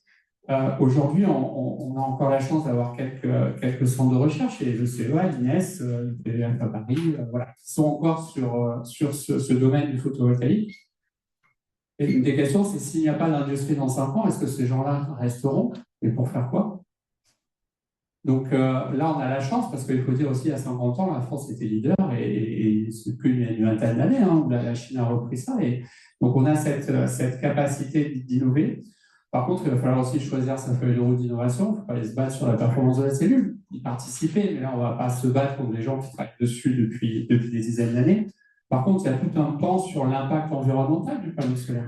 Aujourd'hui, on a encore la chance d'avoir quelques centres de recherche, et le CEA, l'INES, l'IPVF à Paris, voilà, qui sont encore sur ce domaine du photovoltaïque. Et une des questions, c'est s'il n'y a pas d'industrie dans 5 ans, est-ce que ces gens-là resteront? Et pour faire quoi? Donc là, on a la chance, parce qu'il faut dire aussi, il y a 50 ans, la France était leader, et c'est plus une vingtaine d'années où la Chine a repris ça. Et donc, on a cette capacité d'innover. Par contre, il va falloir aussi choisir sa feuille de route d'innovation. Il ne faut pas aller se battre sur la performance de la cellule, y participer, mais là, on ne va pas se battre contre les gens qui travaillent dessus depuis des dizaines d'années. Par contre, il y a tout un pan sur l'impact environnemental du panneau solaire.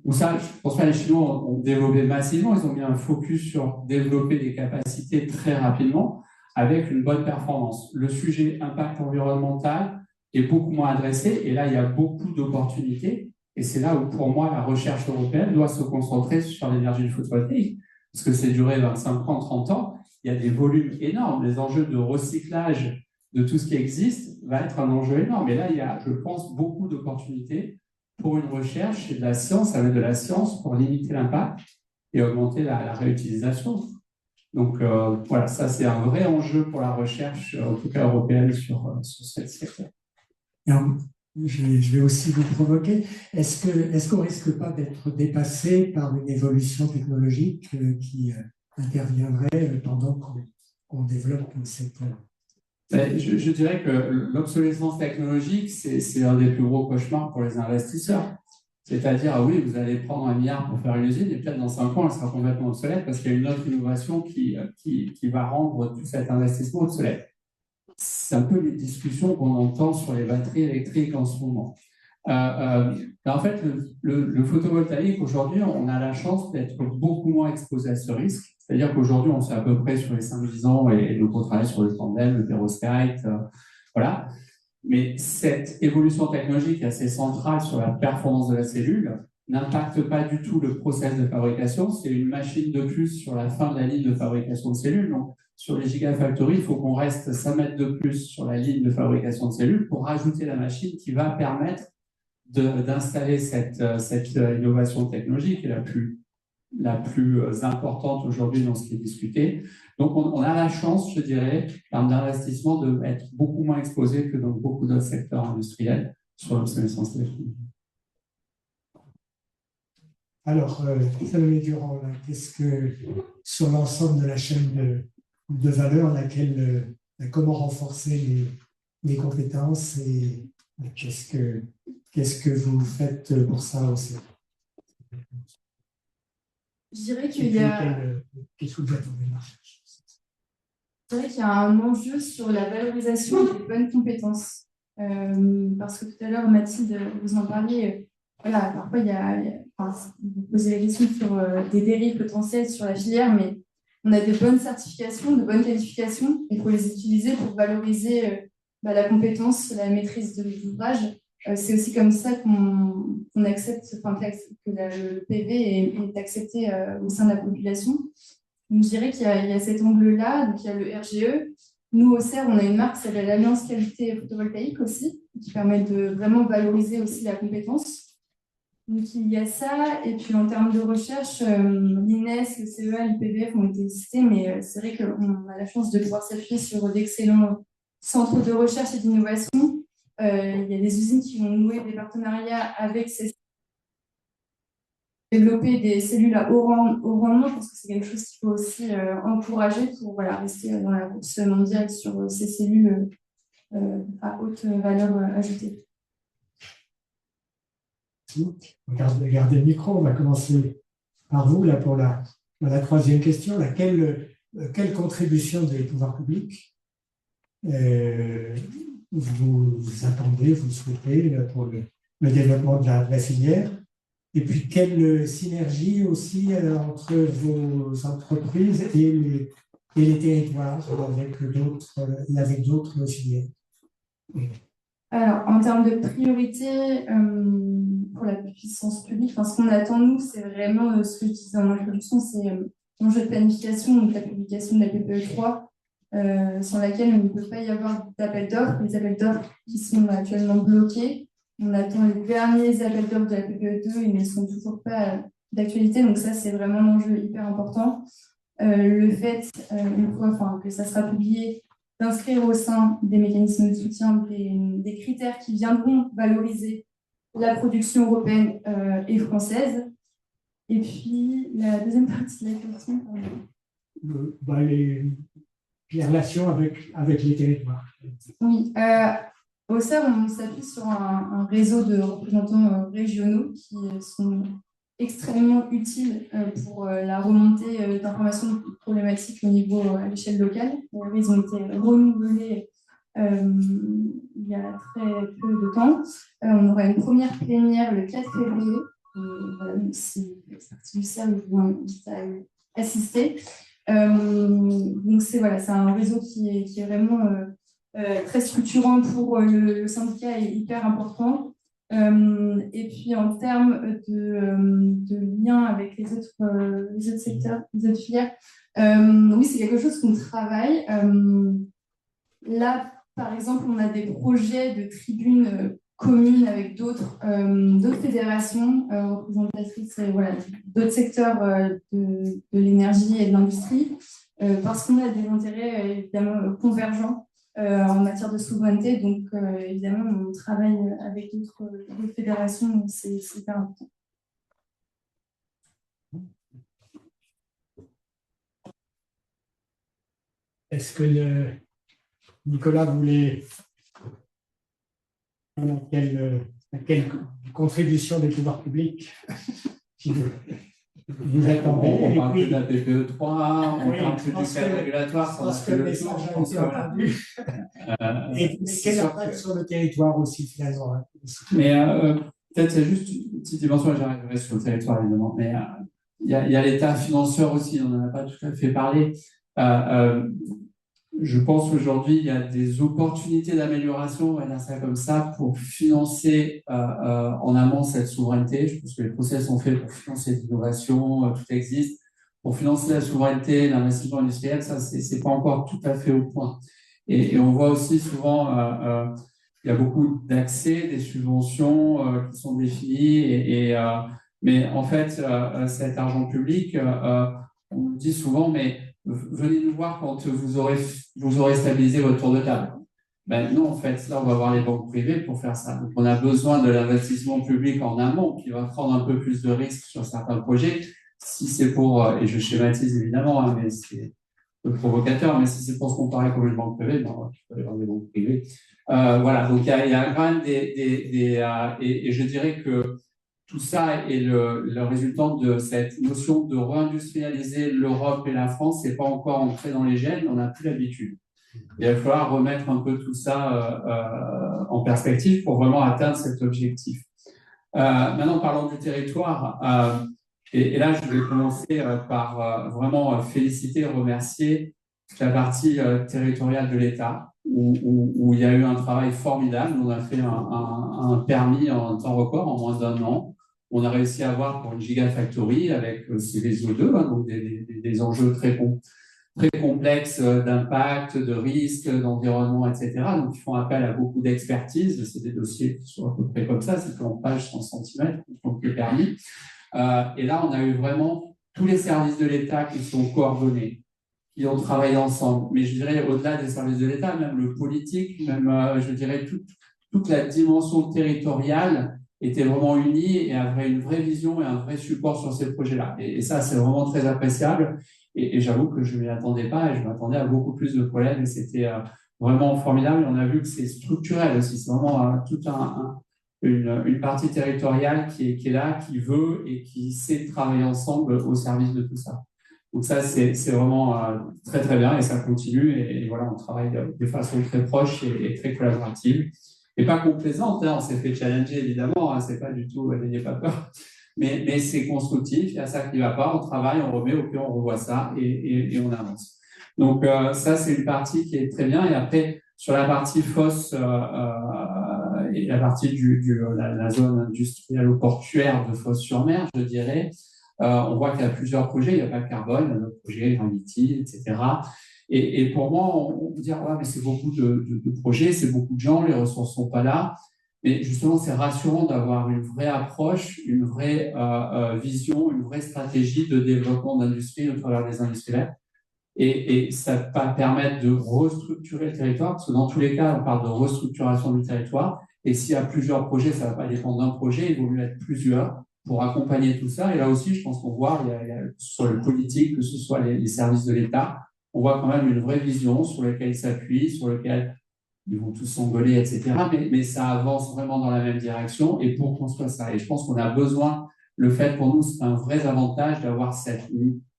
Où ça, je pense que les Chinois ont développé massivement, ils ont mis un focus sur développer des capacités très rapidement avec une bonne performance. Le sujet impact environnemental est beaucoup moins adressé, et là, il y a beaucoup d'opportunités. Et c'est là où, pour moi, la recherche européenne doit se concentrer sur l'énergie du photovoltaïque, parce que c'est duré 25 ans, 30 ans, il y a des volumes énormes. Les enjeux de recyclage de tout ce qui existe va être un enjeu énorme. Et là, il y a, je pense, beaucoup d'opportunités pour une recherche et de la science, avec de la science pour limiter l'impact et augmenter la réutilisation. Donc voilà, ça c'est un vrai enjeu pour la recherche, en tout cas européenne, sur cette secteur. Je vais aussi vous provoquer. Est-ce qu'on ne risque pas d'être dépassé par une évolution technologique qui interviendrait pendant qu'on développe cette... Je dirais que l'obsolescence technologique, c'est un des plus gros cauchemars pour les investisseurs. C'est-à-dire, ah oui, vous allez prendre 1 milliard pour faire une usine, et peut-être dans 5 ans, elle sera complètement obsolète parce qu'il y a une autre innovation qui va rendre tout cet investissement obsolète. C'est un peu les discussions qu'on entend sur les batteries électriques en ce moment. En fait, le photovoltaïque, aujourd'hui, on a la chance d'être beaucoup moins exposé à ce risque. C'est-à-dire qu'aujourd'hui, on sait à peu près sur les 5-10 ans, et donc on travaille sur le tandem, le perovskite, voilà. Mais cette évolution technologique assez centrale sur la performance de la cellule n'impacte pas du tout le process de fabrication. C'est une machine de plus sur la fin de la ligne de fabrication de cellules. Donc, sur les gigafactories, il faut qu'on reste 5 mètres de plus sur la ligne de fabrication de cellules pour rajouter la machine qui va permettre d'installer cette innovation technologique qui est la plus importante aujourd'hui dans ce qui est discuté. Donc, on a la chance, je dirais, en termes d'investissement, d'être beaucoup moins exposé que dans beaucoup d'autres secteurs industriels sur l'obsolescence technologique. Alors, Salomé Durand, qu'est-ce que, sur l'ensemble de la chaîne de valeur, comment renforcer les compétences et qu'est-ce que vous faites pour ça aussi? Je dirais qu'il y a... Qu'est-ce que vous attendez là? Je dirais qu'il y a un enjeu sur la valorisation des bonnes compétences. Parce que tout à l'heure, Mathilde, vous en parliez, voilà, parfois vous posez la question sur des dérives potentielles sur la filière, mais on a de bonnes certifications, de bonnes qualifications, il faut les utiliser pour valoriser la compétence, la maîtrise de l'ouvrage. C'est aussi comme ça qu'on accepte, que le PV est accepté au sein de la population. Donc, je dirais qu'il y a cet angle-là, donc il y a le RGE. Nous, au CERF, on a une marque qui s'appelle l'Alliance Qualité Photovoltaïque aussi, qui permet de vraiment valoriser aussi la compétence. Donc, il y a ça. Et puis, en termes de recherche, l'INES, le CEA, l'IPVF ont été cités, mais c'est vrai qu'on a la chance de pouvoir s'appuyer sur d'excellents centres de recherche et d'innovation. Il y a des usines qui vont nouer des partenariats avec ces développer des cellules à haut rendement, parce que c'est quelque chose qu'il faut aussi encourager pour rester dans la course mondiale sur ces cellules à haute valeur ajoutée. Regardez le micro, on va commencer par vous là, pour la troisième question. Quelle contribution des pouvoirs publics vous attendez, vous souhaitez pour le développement de la filière? Et puis, quelle synergie aussi entre vos entreprises et les territoires avec d'autres filières? Alors, en termes de priorité pour la puissance publique, ce qu'on attend, nous, c'est vraiment ce que je disais en introduction, c'est l'enjeu de planification, donc la publication de la PPE3, sans laquelle il ne peut pas y avoir d'appel d'offres. Les appels d'offres qui sont actuellement bloqués. On attend les derniers appels d'offres de la PPE2, ils ne sont toujours pas d'actualité, donc ça, c'est vraiment un enjeu hyper important. Le fait, une fois que ça sera publié, d'inscrire au sein des mécanismes de soutien des critères qui viendront valoriser la production européenne et française. Et puis, la deuxième partie de la question, les relations avec les territoires. Oui, au CERF, on s'appuie sur un réseau de représentants régionaux qui sont extrêmement utiles pour la remontée d'informations problématiques au niveau à l'échelle locale. Ils ont été renouvelés il y a très peu de temps. On aura une première plénière le 4 février. Voilà, si vous faites partie du CERF, je vous invite à assister. Donc c'est un réseau qui est vraiment très structurant pour le syndicat et hyper important. Et puis en termes de lien avec les autres secteurs, les autres filières, oui, c'est quelque chose qu'on travaille. Là, par exemple, on a des projets de tribunes communes avec d'autres fédérations représentatrices, d'autres secteurs de l'énergie et de l'industrie, parce qu'on a des intérêts évidemment convergents en matière de souveraineté. Donc, évidemment, on travaille avec d'autres fédérations, c'est hyper important. Est-ce que Nicolas voulait quelle contribution des pouvoirs publics Vous attendez. On Et parle plus puis, de la PPE3, on oui, parle plus je du pense cadre que- régulatoire, je ça pense a que fait le le tour. message Je a pense été que, entendu. euh, Et c'est quel sûr impact que- sur le territoire aussi, finalement, hein. Mais peut-être c'est juste une petite dimension, et j'arriverai sur le territoire évidemment, mais il y a l'État financeur aussi, on n'en a pas tout à fait parlé. Euh, euh, je pense qu'aujourd'hui, il y a des opportunités d'amélioration, on va dire ça comme ça, pour financer en amont cette souveraineté. Je pense que les process sont faits pour financer l'innovation, tout existe. Pour financer la souveraineté, l'investissement industriel, ça, c'est pas encore tout à fait au point. Et on voit aussi souvent, il y a beaucoup d'accès, des subventions qui sont définies, mais en fait, cet argent public, on dit souvent, mais venez nous voir quand vous aurez stabilisé votre tour de table. Ben non, en fait, là, on va voir les banques privées pour faire ça. Donc, on a besoin de l'investissement public en amont qui va prendre un peu plus de risques sur certains projets. Si c'est pour, et je schématise évidemment, hein, mais c'est peu provocateur, mais si c'est pour se comparer comme une banque privée, ben, il faut aller voir des banques privées. Voilà, donc il y a quand même et je dirais que tout ça est le résultant de cette notion de réindustrialiser l'Europe et la France. C'est pas encore entré dans les gènes, on n'a plus l'habitude. Il va falloir remettre un peu tout ça en perspective pour vraiment atteindre cet objectif. Maintenant, parlons du territoire. Et là, je vais commencer par vraiment féliciter et remercier toute la partie territoriale de l'État, où il y a eu un travail formidable. On a fait un permis en temps record, en moins d'un an. On a réussi à avoir pour une gigafactory avec ces réseaux 2, hein, donc des enjeux très complexes d'impact, de risque, d'environnement, etc. Donc, ils font appel à beaucoup d'expertise. C'est des dossiers qui sont à peu près comme ça, c'est en page 100 cm, donc le permis. Et là, on a eu vraiment tous les services de l'État qui sont coordonnés, qui ont travaillé ensemble. Mais je dirais, au-delà des services de l'État, même le politique, même, je dirais, toute la dimension territoriale était vraiment unie et avait une vraie vision et un vrai support sur ces projets-là. Et ça, c'est vraiment très appréciable. Et j'avoue que je ne m'y attendais pas et je m'attendais à beaucoup plus de collègues. Et c'était vraiment formidable. Et on a vu que c'est structurel aussi. C'est vraiment une partie territoriale qui est là, qui veut et qui sait travailler ensemble au service de tout ça. Donc ça, c'est vraiment très, très bien et ça continue. Et voilà, on travaille de façon très proche et très collaborative. Et pas complaisante, hein, on s'est fait challenger évidemment, hein, c'est pas du tout, n'ayez pas peur. Mais c'est constructif, il y a ça qui ne va pas, on travaille, on remet, au pire on revoit ça et on avance. Donc ça, c'est une partie qui est très bien. Et après, sur la partie fosse et la partie la zone industrielle ou portuaire de Fos-sur-Mer, je dirais, on voit qu'il y a plusieurs projets, il n'y a pas de carbone, il y a d'autres projets, Gravity, etc. Et pour moi, on peut dire, ouais, mais c'est beaucoup de projets, c'est beaucoup de gens, les ressources ne sont pas là. Mais justement, c'est rassurant d'avoir une vraie approche, une vraie vision, une vraie stratégie de développement d'industrie au travers des industriels. Et ça va permettre de restructurer le territoire, parce que dans tous les cas, on parle de restructuration du territoire. Et s'il y a plusieurs projets, ça ne va pas dépendre d'un projet, il vaut mieux être plusieurs pour accompagner tout ça. Et là aussi, je pense qu'on voit, il y a, que ce soit le politique, que ce soit les services de l'État, on voit quand même une vraie vision sur laquelle ils s'appuient, sur laquelle ils vont tous s'engueuler, etc. Mais ça avance vraiment dans la même direction et pour construire ça. Et je pense qu'on a besoin, le fait pour nous, c'est un vrai avantage d'avoir cette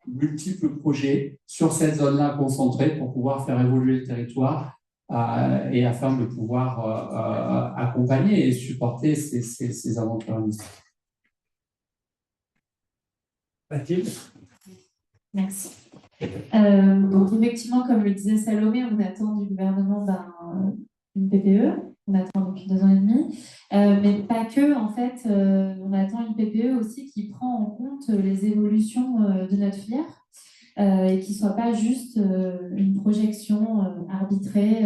multiples projets sur cette zone-là concentrée pour pouvoir faire évoluer le territoire et afin de pouvoir accompagner et supporter ces aventures industrielles. Mathilde? Merci. Donc effectivement, comme le disait Salomé, on attend du gouvernement une PPE, on attend depuis 2 ans et demi, mais pas que, en fait, on attend une PPE aussi qui prend en compte les évolutions de notre filière et qui ne soit pas juste une projection arbitrée,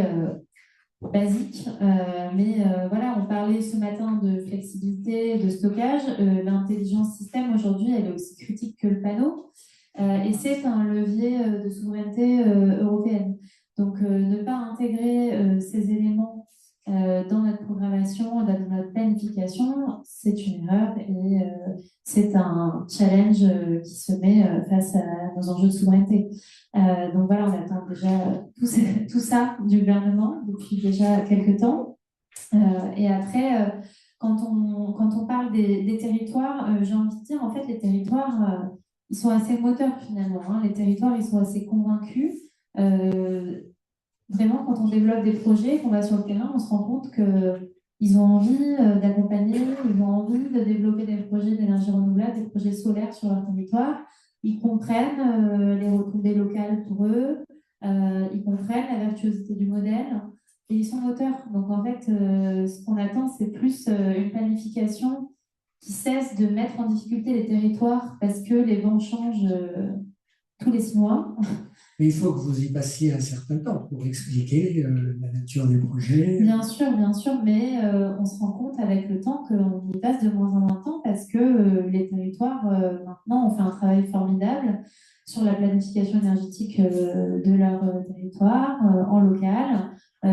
basique. Mais voilà, on parlait ce matin de flexibilité, de stockage. L'intelligence système aujourd'hui, elle est aussi critique que le panneau. Et c'est un levier de souveraineté européenne. Donc, ne pas intégrer ces éléments dans notre programmation, dans notre planification, c'est une erreur et c'est un challenge qui se met face à nos enjeux de souveraineté. Donc voilà, on attend déjà tout ça du gouvernement depuis déjà quelques temps. Et après, quand on parle des territoires, j'ai envie de dire, en fait, les territoires, ils sont assez moteurs finalement, hein. Les territoires, ils sont assez convaincus. Vraiment, quand on développe des projets, qu'on va sur le terrain, on se rend compte qu'ils ont envie d'accompagner, ils ont envie de développer des projets d'énergie renouvelable, des projets solaires sur leur territoire. Ils comprennent les retombées locales pour eux, ils comprennent la virtuosité du modèle et ils sont moteurs. Donc en fait, ce qu'on attend, c'est plus une planification qui cesse de mettre en difficulté les territoires parce que les vents changent tous les 6 mois. Mais il faut que vous y passiez un certain temps pour expliquer la nature des projets. Bien sûr, mais on se rend compte avec le temps qu'on y passe de moins en moins de temps parce que les territoires, maintenant, ont fait un travail formidable sur la planification énergétique de leur territoire en local,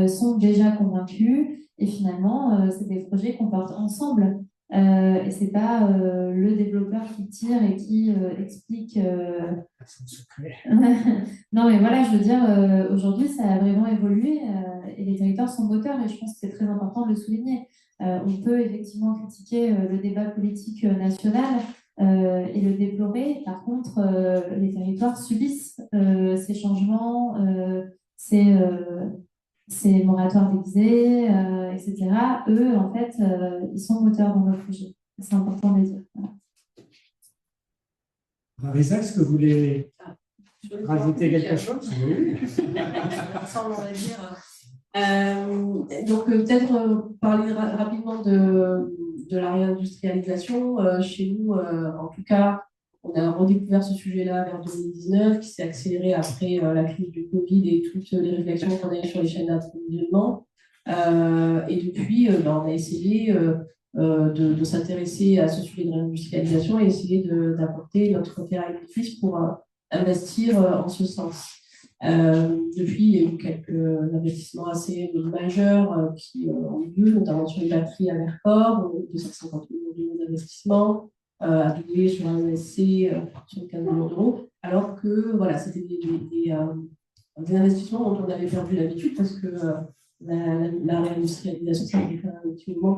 sont déjà convaincus et finalement, c'est des projets qu'on porte ensemble. Et c'est pas le développeur qui tire et qui explique. Son secret. Non, mais voilà, je veux dire, aujourd'hui, ça a vraiment évolué et les territoires sont moteurs et je pense que c'est très important de le souligner. On peut effectivement critiquer le débat politique national et le déplorer. Par contre, les territoires subissent ces changements, ces moratoires déguisés, etc. Eux, en fait, ils sont moteurs dans nos projets. C'est important de le dire. Voilà. Marisa, est-ce que vous voulez rajouter quelque chose? Oui. Ensemble, on va dire. Donc, peut-être parler rapidement de la réindustrialisation. Chez nous, en tout cas, on a redécouvert ce sujet-là vers 2019, qui s'est accéléré après la crise du Covid et toutes les réflexions qu'on a eues sur les chaînes d'approvisionnement. Et depuis, on a essayé de s'intéresser à ce sujet de réindustrialisation et essayer d'apporter notre terrain édifice pour investir en ce sens. Depuis, il y a eu quelques investissements assez majeurs qui ont eu lieu, notamment sur les batteries à Vercors, 250 millions d'euros d'investissement, à doubler sur un MSC sur 15 millions d'euros, alors que voilà, c'était des investissements dont on avait perdu l'habitude parce que la réindustrialisation, ça fait un petit moment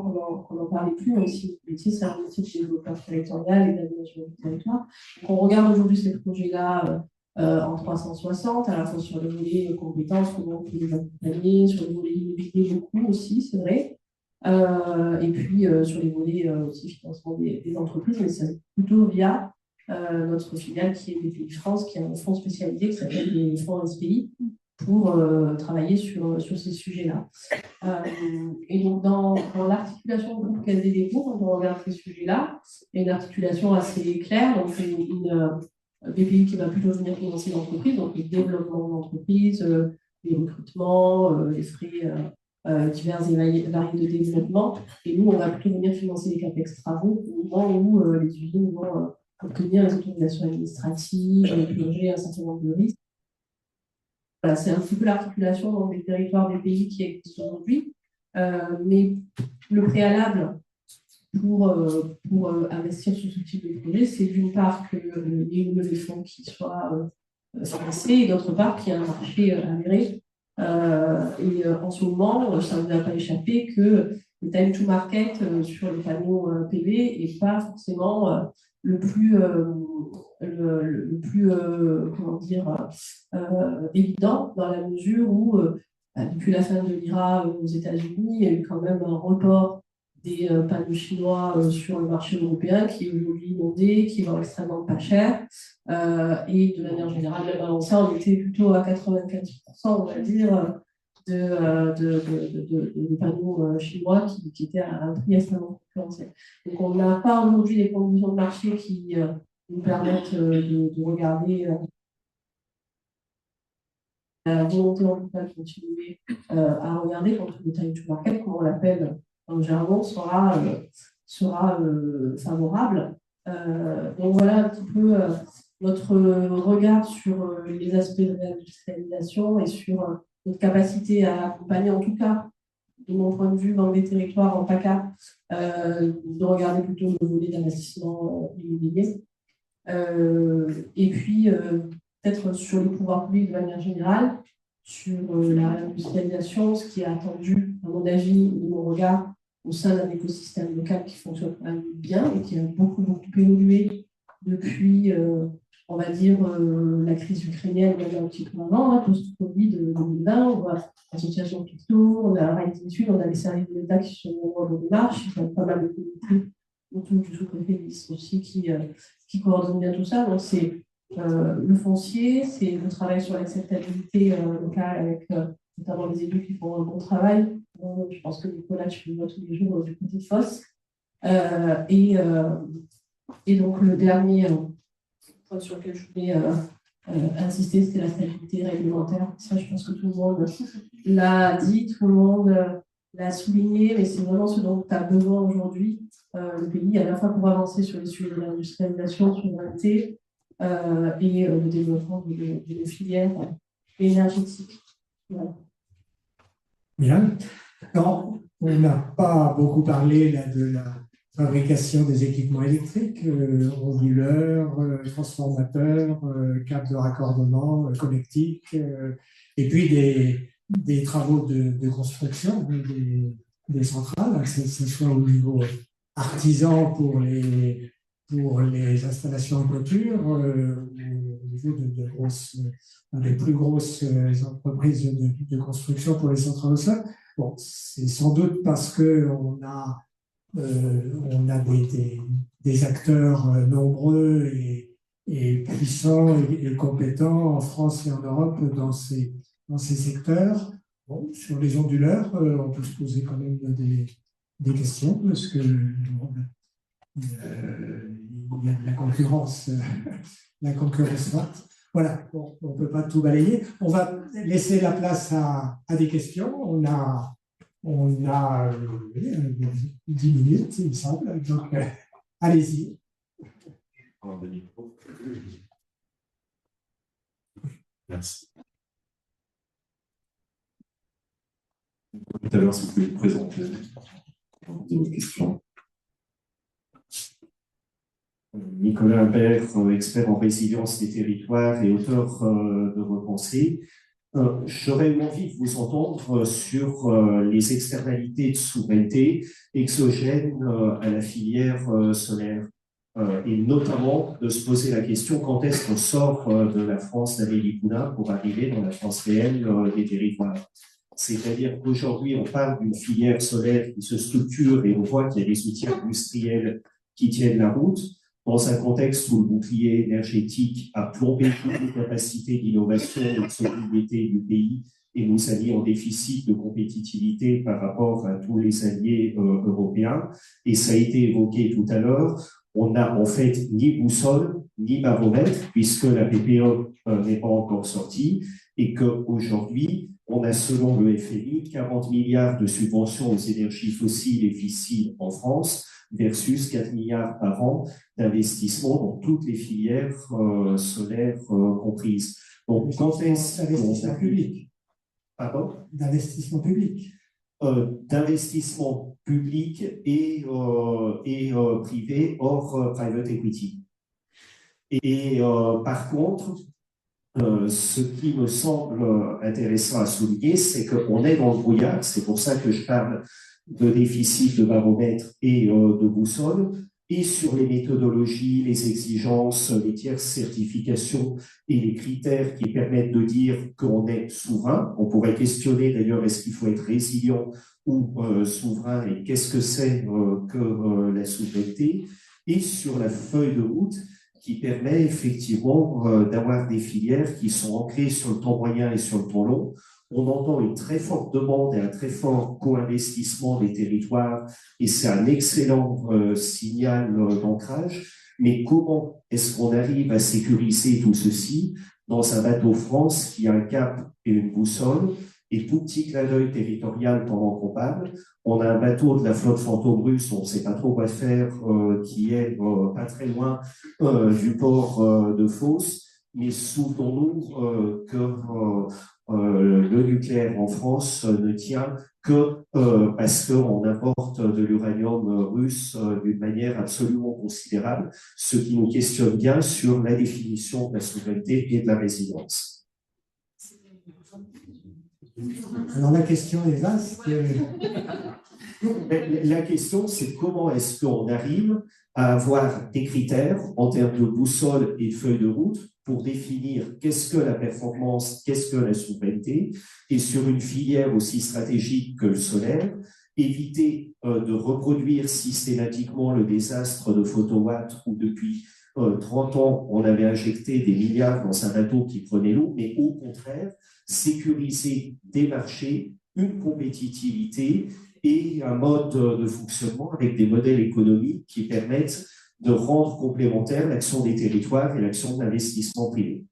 qu'on n'en parlait plus, même si le métier, c'est un métier de développeur territorial et d'aménagement du territoire. Donc, on regarde aujourd'hui ces projets-là en 360, à la fois sur le volet compétences, comment on peut les accompagner, sur le volet immobilier beaucoup aussi, c'est vrai, et puis sur les volets aussi financement des entreprises, mais c'est plutôt via notre filiale qui est BPI France, qui a un fonds spécialisé qui s'appelle les fonds SPI, pour travailler sur ces sujets-là. Et donc, dans l'articulation du groupe KSD-Dépôt, quand on regarde ces sujets-là, il y a une articulation assez claire, donc une BPI qui va plutôt venir financer l'entreprise, donc le développement de l'entreprise, les recrutements, les frais divers et variés de développement. Et nous, on va plutôt venir financer les CAPEX travaux au moment où les usines vont obtenir les autorisations administratives, purger un certain nombre de risques. Voilà, c'est un petit peu l'articulation dans les territoires des pays qui existent aujourd'hui. Mais le préalable pour investir sur ce type de projet, c'est d'une part qu'il y ait une levée de fonds qui soit financée et d'autre part qu'il y ait un marché avéré. Et en ce moment, ça ne vous a pas échappé que le time to market sur les panneaux PV n'est pas forcément le plus comment dire, évident dans la mesure où depuis la fin de l'IRA aux États-Unis, il y a eu quand même un report des panneaux chinois sur le marché européen qui est aujourd'hui inondé, qui vend extrêmement pas cher. Et de manière générale, même avant ça, on était plutôt à 95%, on va dire, de panneaux chinois qui étaient à un prix extrêmement concurrentiel. Donc, on n'a pas aujourd'hui les conditions de marché qui nous permettent de regarder la volonté en tout cas de continuer à regarder quand le time to market, comme on l'appelle en jargon, sera favorable. Donc voilà un petit peu notre regard sur les aspects de réindustrialisation et sur notre capacité à accompagner, en tout cas, de mon point de vue, dans des territoires en PACA, de regarder plutôt le volet d'investissement immobilier. Et puis, peut-être sur le pouvoir public de manière générale, sur la réindustrialisation, ce qui est attendu, à mon avis, de mon regard, au sein d'un écosystème local qui fonctionne quand même bien et qui a beaucoup évolué depuis on va dire, la crise ukrainienne, même un petit peu avant, hein, post-Covid 2020, on voit l'association Picto, on a Right d'études, on a les services de l'État qui sont en démarche, il y a pas mal de comités autour du sous-préfet Nice aussi qui coordonnent bien tout ça. Donc, c'est le foncier, c'est le travail sur l'acceptabilité locale avec notamment les élus qui font un bon travail. Je pense que Nicolas, tu le vois tous les jours du côté de Fosse. Et donc, le dernier point sur lequel je voulais insister, c'était la stabilité réglementaire. Ça, je pense que tout le monde l'a dit, tout le monde l'a souligné, mais c'est vraiment ce dont tu as besoin aujourd'hui, le pays, à la fois pour avancer sur les sujets de l'industrialisation, souveraineté et le développement de filières énergétiques. Voilà. Bien. Alors, on n'a pas beaucoup parlé là, de la fabrication des équipements électriques, onduleurs, transformateurs, câbles de raccordement, connectiques, et puis des travaux de construction des centrales, que ce soit au niveau artisan pour les installations en clôture, au niveau des plus grosses entreprises de construction pour les centrales au sol. Bon, c'est sans doute parce qu'on a des acteurs nombreux et puissants et compétents en France et en Europe dans ces secteurs. Bon, sur les onduleurs, on peut se poser quand même des questions parce que il y a de la concurrence, forte. Voilà, bon, on ne peut pas tout balayer. On va laisser la place à des questions. On a 10 minutes, il me semble. Donc, allez-y. Merci. Tout à l'heure, si vous pouvez vous présenter vos questions. Nicolas Imbert, expert en résilience des territoires et auteur de Repenser. J'aurais eu envie de vous entendre sur les externalités de souveraineté exogènes à la filière solaire et notamment de se poser la question quand est-ce qu'on sort de la France d'Amélie Poulain pour arriver dans la France réelle des territoires. C'est-à-dire qu'aujourd'hui, on parle d'une filière solaire qui se structure et on voit qu'il y a des outils industriels qui tiennent la route. Dans un contexte où le bouclier énergétique a plombé toutes les capacités d'innovation et de sobriété du pays et nous a mis en déficit de compétitivité par rapport à tous les alliés européens, et ça a été évoqué tout à l'heure, on n'a en fait ni boussole, ni baromètre, puisque la PPE n'est pas encore sortie, et qu'aujourd'hui, on a selon le FMI 40 milliards de subventions aux énergies fossiles et fissiles en France, versus 4 milliards par an d'investissement dans toutes les filières solaires comprises. Donc, quand est-ce d'investissement public? Pardon? D'investissement public. D'investissement public et privé hors private equity. Et par contre, ce qui me semble intéressant à souligner, c'est qu'on est dans le brouillard. C'est pour ça que je parle de déficit de baromètre et de boussole, et sur les méthodologies, les exigences, les tierces certifications et les critères qui permettent de dire qu'on est souverain. On pourrait questionner d'ailleurs, est-ce qu'il faut être résilient ou souverain, et qu'est-ce que c'est que la souveraineté, et sur la feuille de route qui permet effectivement d'avoir des filières qui sont ancrées sur le temps moyen et sur le temps long. On entend une très forte demande et un très fort co-investissement des territoires, et c'est un excellent signal d'ancrage. Mais comment est-ce qu'on arrive à sécuriser tout ceci dans un bateau France qui a un cap et une boussole, et tout petit clin d'œil territorial pendant qu'on parle? On a un bateau de la flotte fantôme russe, on ne sait pas trop quoi faire, qui est pas très loin du port de Fos. Mais souvenons-nous que le nucléaire en France ne tient que parce qu'on importe de l'uranium russe d'une manière absolument considérable, ce qui nous questionne bien sur la définition de la souveraineté et de la résilience. Alors la question est vaste. La question, c'est comment est-ce qu'on arrive à avoir des critères en termes de boussole et de feuille de route pour définir qu'est-ce que la performance, qu'est-ce que la souveraineté, et sur une filière aussi stratégique que le solaire, éviter de reproduire systématiquement le désastre de Photowatt où depuis 30 ans, on avait injecté des milliards dans un bateau qui prenait l'eau, mais au contraire, sécuriser des marchés, une compétitivité et un mode de fonctionnement avec des modèles économiques qui permettent de rendre complémentaire l'action des territoires et l'action de l'investissement privé.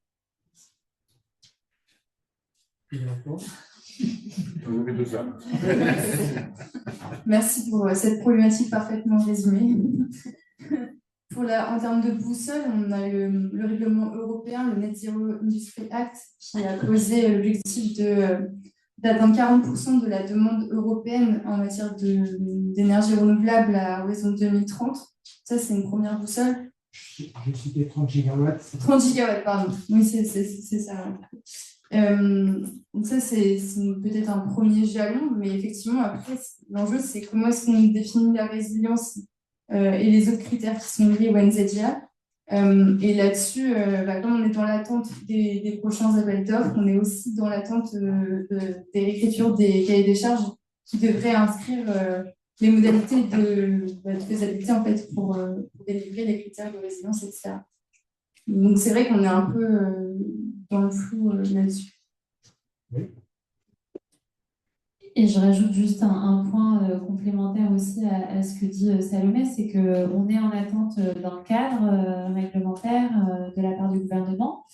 Merci pour cette problématique parfaitement résumée. En termes de boussole, on a le règlement européen, le Net Zero Industry Act, qui a posé l'objectif d'atteindre 40% de la demande européenne en matière d'énergie renouvelable à horizon 2030. Ça, c'est une première boussole. J'ai cité 30 gigawatts. 30 gigawatts, pardon. Oui, c'est ça. Donc ça, c'est peut-être un premier jalon, mais effectivement, après, l'enjeu, c'est comment est-ce qu'on définit la résilience et les autres critères qui sont liés au NZIA. Et là-dessus, comme on est dans l'attente des prochains appels d'offres, on est aussi dans l'attente de l'écriture des cahiers des charges qui devraient inscrire les modalités de faisabilité en fait, pour délivrer les critères de résilience, etc. Donc c'est vrai qu'on est un peu dans le flou là-dessus. Oui. Et je rajoute juste un point complémentaire aussi à ce que dit Salomé, c'est qu'on est en attente d'un cadre réglementaire de la part du gouvernement.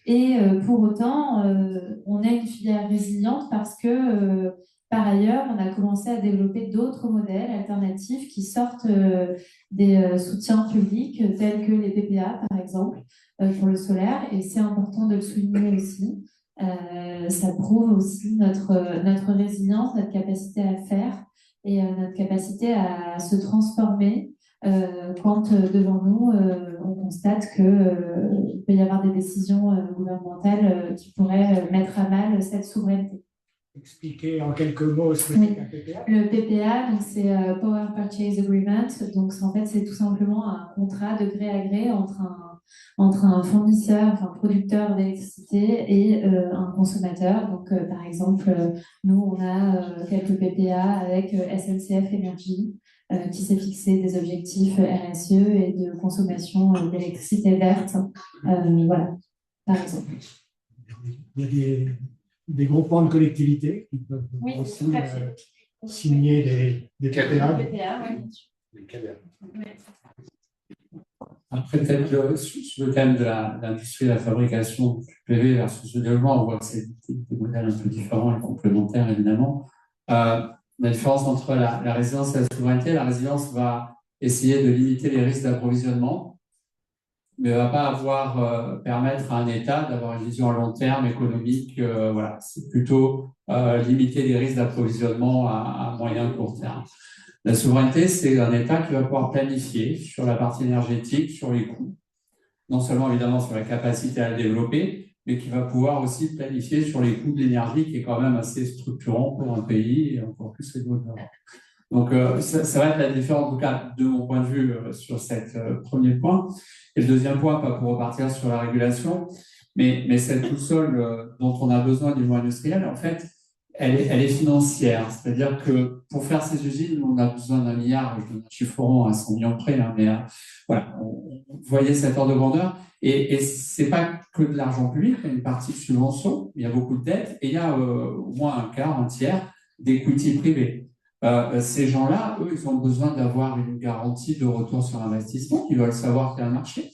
Et pour autant, on a une filière résiliente parce que, par ailleurs, on a commencé à développer d'autres modèles alternatifs qui sortent des soutiens publics, tels que les PPA, par exemple, pour le solaire. Et c'est important de le souligner aussi. Ça prouve aussi notre résilience, notre capacité à faire et notre capacité à se transformer quand devant nous on constate qu'il peut y avoir des décisions gouvernementales qui pourraient mettre à mal cette souveraineté. Expliquer en quelques mots ce que c'est qu'un PPA. Le PPA, donc c'est Power Purchase Agreement. Donc en fait, c'est tout simplement un contrat de gré à gré entre un fournisseur, enfin producteur d'électricité et un consommateur. Donc par exemple, nous on a quelques PPA avec SNCF Énergie qui s'est fixé des objectifs RSE et de consommation d'électricité verte. Voilà, par exemple. Il y a des groupements de collectivités qui peuvent aussi signer des PPA. Après, peut-être sur le thème de l'industrie de la fabrication du PV versus le développement, on voit que c'est des modèles un peu différents et complémentaires, évidemment. La différence entre la résilience et la souveraineté, la résilience va essayer de limiter les risques d'approvisionnement, mais ne va pas permettre à un État d'avoir une vision à long terme économique. Voilà, c'est plutôt limiter les risques d'approvisionnement à moyen court terme. La souveraineté, c'est un État qui va pouvoir planifier sur la partie énergétique, sur les coûts, non seulement évidemment sur la capacité à la développer, mais qui va pouvoir aussi planifier sur les coûts de l'énergie, qui est quand même assez structurant pour un pays, et encore plus les autres. Donc, ça va être la différence, en tout cas, de mon point de vue, sur cet premier point. Et le deuxième point, pas pour repartir sur la régulation, mais cette boussole dont on a besoin du niveau industriel, en fait, elle est financière. C'est-à-dire que pour faire ces usines, on a besoin d'un milliard, je donne un chiffre rond à 100 millions près, hein, mais voilà, vous voyez cette ordre de grandeur. Et c'est pas que de l'argent public, il y a une partie de subvention, il y a beaucoup de dettes, et il y a au moins un quart, un tiers d'equity privé. Ces gens-là, eux, ils ont besoin d'avoir une garantie de retour sur investissement. Ils veulent savoir qu'il y a un marché.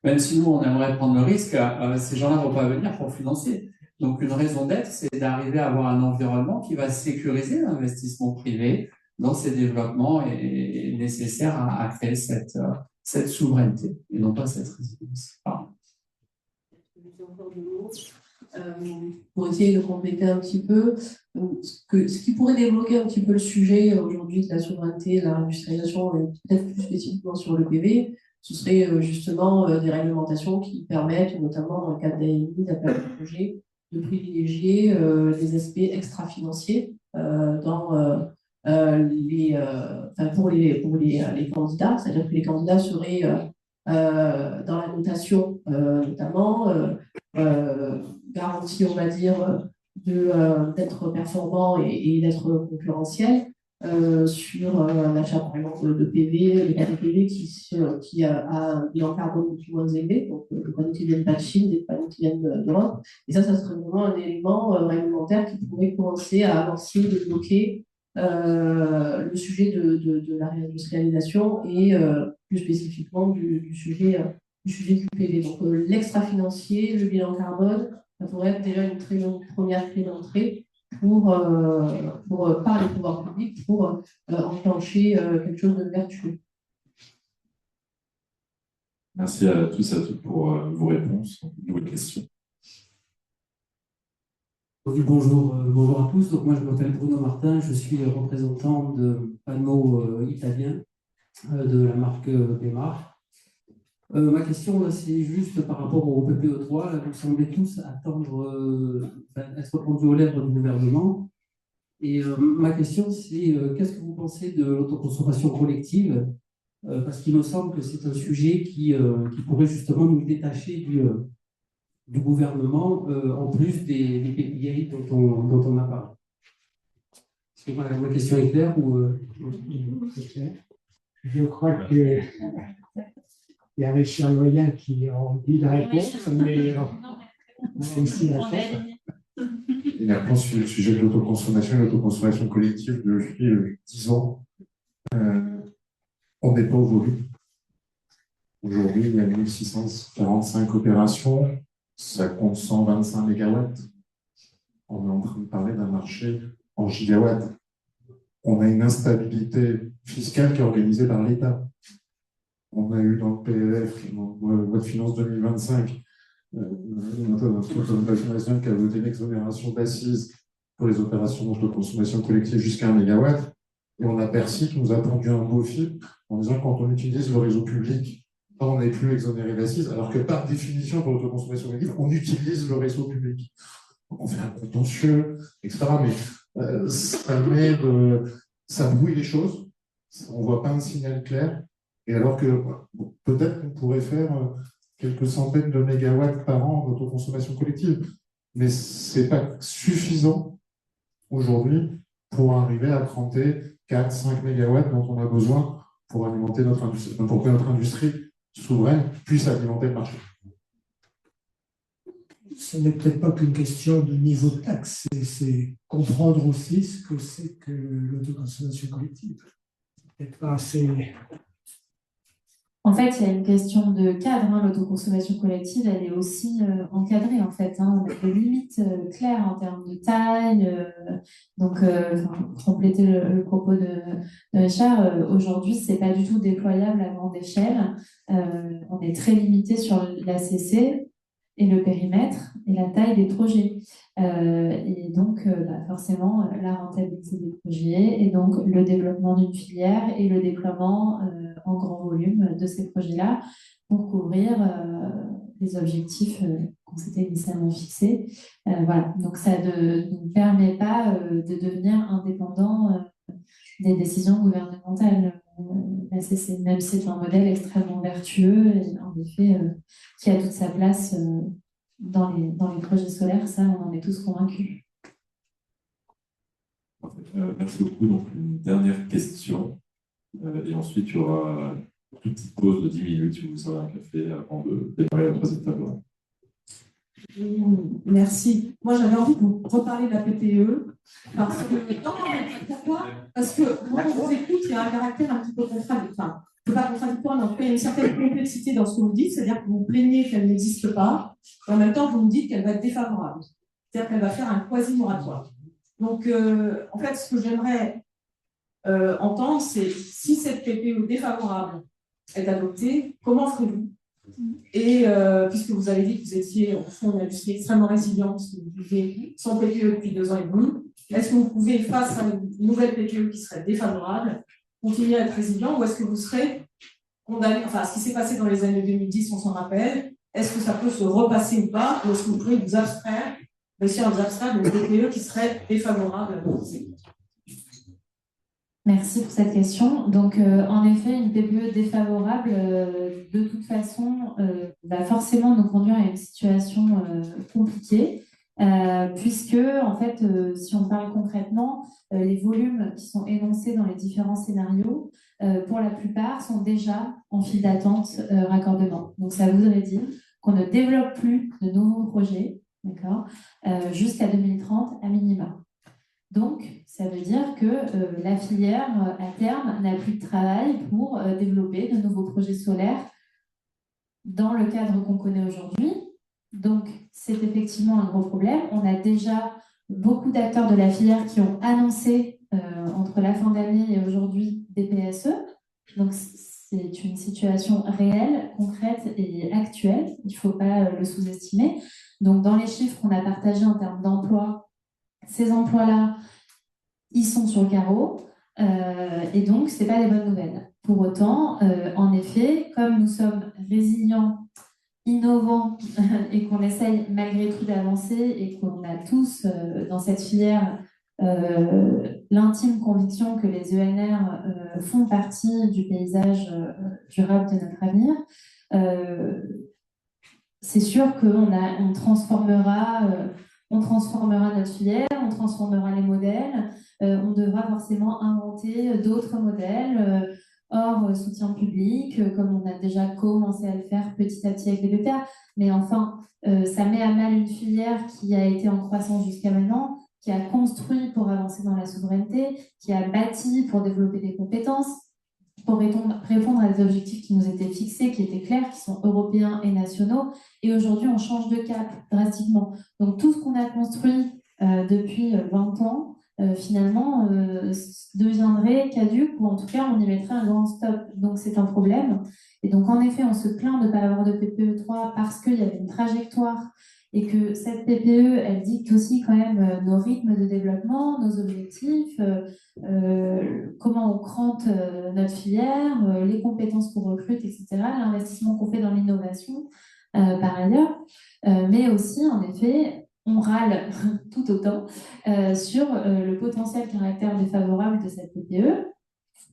Même si nous, on aimerait prendre le risque, ces gens-là ne vont pas venir pour financer. Donc, une raison d'être, c'est d'arriver à avoir un environnement qui va sécuriser l'investissement privé dans ces développements et nécessaire à créer cette souveraineté et non pas cette résilience. Pour essayer de compléter un petit peu, ce qui pourrait débloquer un petit peu le sujet aujourd'hui de la souveraineté, de la réindustrialisation, et peut-être plus spécifiquement sur le PV, ce serait justement des réglementations qui permettent, notamment dans le cadre des d'appel de projet, de privilégier des aspects extra-financiers dans pour les candidats, c'est-à-dire que les candidats seraient dans la notation notamment garantis, on va dire, d'être performants et d'être concurrentiels sur l'achat par exemple de PV, des panneaux PV qui a un bilan carbone beaucoup moins élevé, donc des panneaux qui viennent pas de Chine, des panneaux qui viennent d'Europe. Et ça serait vraiment un élément réglementaire qui pourrait commencer à avancer, débloquer le sujet de la réindustrialisation et plus spécifiquement du sujet du PV. Donc l'extra-financier, le bilan carbone, ça pourrait être déjà une très bonne première clé d'entrée par les pouvoirs publics pour enclencher quelque chose de vertueux. Merci à tous et à toutes pour vos réponses. Nouvelle question. Oui, bonjour à tous. Donc moi, je m'appelle Bruno Martin, je suis représentant de panneaux italiens de la marque Bemar. Ma question, c'est juste par rapport au PPE3. Là, vous semblez tous attendre, être pendus aux lèvres du gouvernement. Et ma question, c'est qu'est-ce que vous pensez de l'autoconsommation collective? Parce qu'il me semble que c'est un sujet qui pourrait justement nous détacher du gouvernement, en plus des PPI dont on a parlé. Est-ce que ma question est claire ou Je crois que il y a Richard Moyen qui a envie de répondre, mais on a aussi la chance. Il a réponse sur le sujet de l'autoconsommation et l'autoconsommation collective depuis 10 ans. On n'est pas au volume. Aujourd'hui, il y a 1645 opérations, ça compte 125 mégawatts. On est en train de parler d'un marché en gigawatts. On a une instabilité fiscale qui est organisée par l'État. On a eu dans le PLF, dans la loi de finances 2025, notre représentation nationale qui a voté l'exonération d'assises pour les opérations d'autoconsommation collective jusqu'à 1 mégawatt. Et on a Bercy qui nous a pondu un beau fil en disant que quand on utilise le réseau public, on n'est plus exonéré d'assises, alors que par définition, pour l'autoconsommation collective, on utilise le réseau public. Donc on fait un contentieux, etc. Mais ça brouille les choses, on ne voit pas un signal clair. Et alors que peut-être qu'on pourrait faire quelques centaines de mégawatts par an d'autoconsommation collective, mais ce n'est pas suffisant aujourd'hui pour arriver à cranter 4-5 mégawatts dont on a besoin pour alimenter notre industrie, pour que notre industrie souveraine puisse alimenter le marché. Ce n'est peut-être pas qu'une question de niveau de taxe, c'est comprendre aussi ce que c'est que l'autoconsommation collective. Peut-être pas assez. En fait, il y a une question de cadre. L'autoconsommation collective, elle est aussi encadrée, en fait. On a des limites claires en termes de taille. Donc, compléter le propos de Richard, aujourd'hui, ce n'est pas du tout déployable à grande échelle. On est très limité sur l'ACC et le périmètre et la taille des projets. Et donc, forcément, la rentabilité des projets et donc le développement d'une filière et le déploiement en grand volume de ces projets-là pour couvrir les objectifs qu'on s'était initialement fixés. Voilà. Donc, ça ne nous permet pas de devenir indépendant des décisions gouvernementales. Même si c'est un modèle extrêmement vertueux et en effet qui a toute sa place dans les projets solaires, ça on en est tous convaincus. Merci beaucoup. Donc une dernière question et ensuite il y aura une petite pause de 10 minutes si vous avez un café avant de démarrer la troisième table. Merci. Moi, j'avais envie de vous reparler de la PPE. Parce que, pourquoi? Parce que moi, quand je vous écoute, il y a un caractère un petit peu contradictoire. Pas contradictoire, mais en tout cas, il y a une certaine complexité dans ce que vous dites, c'est-à-dire que vous vous plaignez qu'elle n'existe pas, et en même temps, vous me dites qu'elle va être défavorable. C'est-à-dire qu'elle va faire un quasi-moratoire. Donc, en fait, ce que j'aimerais entendre, c'est si cette PPE défavorable est adoptée, comment ferez-vous? Et puisque vous avez dit que vous étiez au fond une industrie extrêmement résiliente, que vous vivez sans PPE depuis 2 ans et demi, est-ce que vous pouvez, face à une nouvelle PPE qui serait défavorable, continuer à être résilient ou est-ce que vous serez condamné, enfin ce qui s'est passé dans les années 2010, on s'en rappelle, est-ce que ça peut se repasser ou pas, ou est-ce que vous pouvez vous abstraire, réussir à vous abstraire d'une PPE qui serait défavorable à votre Merci pour cette question. Donc, en effet, une PPE défavorable, de toute façon, va forcément nous conduire à une situation compliquée, puisque, en fait, si on parle concrètement, les volumes qui sont énoncés dans les différents scénarios, pour la plupart, sont déjà en file d'attente raccordement. Donc, ça voudrait dire qu'on ne développe plus de nouveaux projets, d'accord, jusqu'à 2030 à minima. Donc, ça veut dire que la filière, à terme, n'a plus de travail pour développer de nouveaux projets solaires dans le cadre qu'on connaît aujourd'hui. Donc, c'est effectivement un gros problème. On a déjà beaucoup d'acteurs de la filière qui ont annoncé entre la fin d'année et aujourd'hui des PSE. Donc, c'est une situation réelle, concrète et actuelle. Il ne faut pas le sous-estimer. Donc, dans les chiffres qu'on a partagés en termes d'emploi, ces emplois-là, ils sont sur le carreau, et donc, ce n'est pas des bonnes nouvelles. Pour autant, en effet, comme nous sommes résilients, innovants, et qu'on essaye malgré tout d'avancer, et qu'on a tous dans cette filière l'intime conviction que les ENR font partie du paysage durable de notre avenir, c'est sûr qu'on transformera notre filière, on transformera les modèles, on devra forcément inventer d'autres modèles hors soutien public, comme on a déjà commencé à le faire petit à petit avec les BPA. Mais enfin, ça met à mal une filière qui a été en croissance jusqu'à maintenant, qui a construit pour avancer dans la souveraineté, qui a bâti pour développer des compétences, pour répondre à des objectifs qui nous étaient fixés, qui étaient clairs, qui sont européens et nationaux. Et aujourd'hui, on change de cap drastiquement. Donc, tout ce qu'on a construit depuis 20 ans, finalement, deviendrait caduc, ou en tout cas, on y mettrait un grand stop. Donc, c'est un problème. Et donc, en effet, on se plaint de ne pas avoir de PPE3 parce qu'il y avait une trajectoire et que cette PPE, elle dicte aussi quand même nos rythmes de développement, nos objectifs, comment on crante notre filière, les compétences qu'on recrute, etc., l'investissement qu'on fait dans l'innovation, par ailleurs. Mais aussi, en effet, on râle tout autant sur le potentiel caractère défavorable de cette PPE,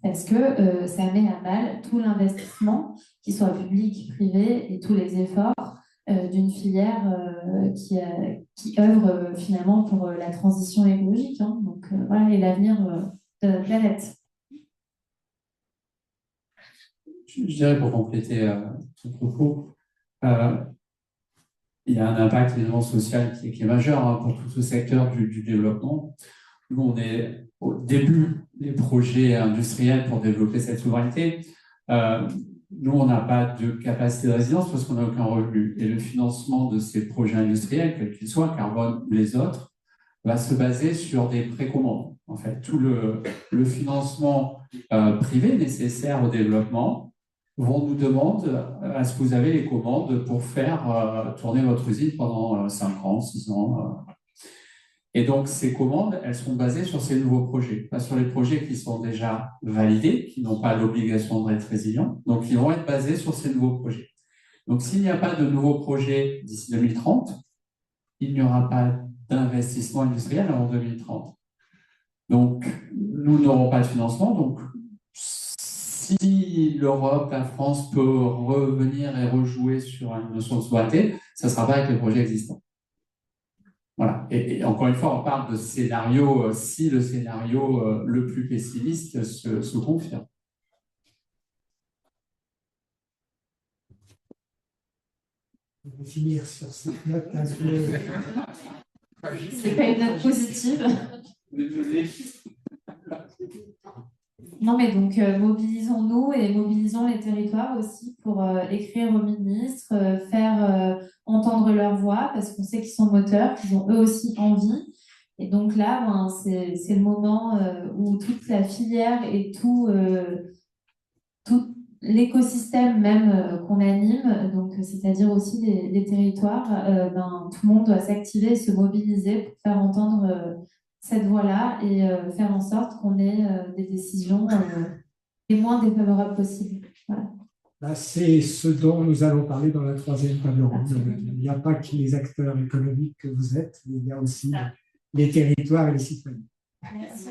parce que ça met à mal tout l'investissement, qu'il soit public, privé, et tous les efforts d'une filière qui œuvre finalement pour la transition écologique. Hein. Donc voilà, et l'avenir de la planète. Je dirais pour compléter ton propos, il y a un impact évidemment social qui est majeur hein, pour tout ce secteur du développement. Nous, on est au début des projets industriels pour développer cette souveraineté. Nous, on n'a pas de capacité de résilience parce qu'on n'a aucun revenu. Et le financement de ces projets industriels, quels qu'ils soient, carbone ou les autres, va se baser sur des précommandes. En fait, tout le financement privé nécessaire au développement vont nous demander est-ce que vous avez les commandes pour faire tourner votre usine pendant 5 ans, 6 ans. Et donc, ces commandes, elles sont basées sur ces nouveaux projets, pas sur les projets qui sont déjà validés, qui n'ont pas l'obligation d'être résilients. Donc, ils vont être basés sur ces nouveaux projets. Donc, s'il n'y a pas de nouveaux projets d'ici 2030, il n'y aura pas d'investissement industriel avant 2030. Donc, nous n'aurons pas de financement. Donc, si l'Europe, la France peut revenir et rejouer sur une notion de souveraineté, ça ne sera pas avec les projets existants. Voilà. Et encore une fois, on parle de scénario, si le scénario le plus pessimiste se confirme. On va finir sur cette note un peu. C'est pas une note positive. Non, mais donc mobilisons-nous et mobilisons les territoires aussi pour écrire aux ministres, faire entendre leur voix, parce qu'on sait qu'ils sont moteurs, qu'ils ont eux aussi envie. Et donc là, ben, c'est le moment où toute la filière et tout l'écosystème même qu'on anime, donc c'est-à-dire aussi les territoires, ben, tout le monde doit s'activer et se mobiliser pour faire entendre cette voie-là et faire en sorte qu'on ait des décisions les moins défavorables possibles. Voilà. Bah, c'est ce dont nous allons parler dans la troisième table ronde. Il n'y a pas que les acteurs économiques que vous êtes, mais il y a aussi les territoires et les citoyens. Merci.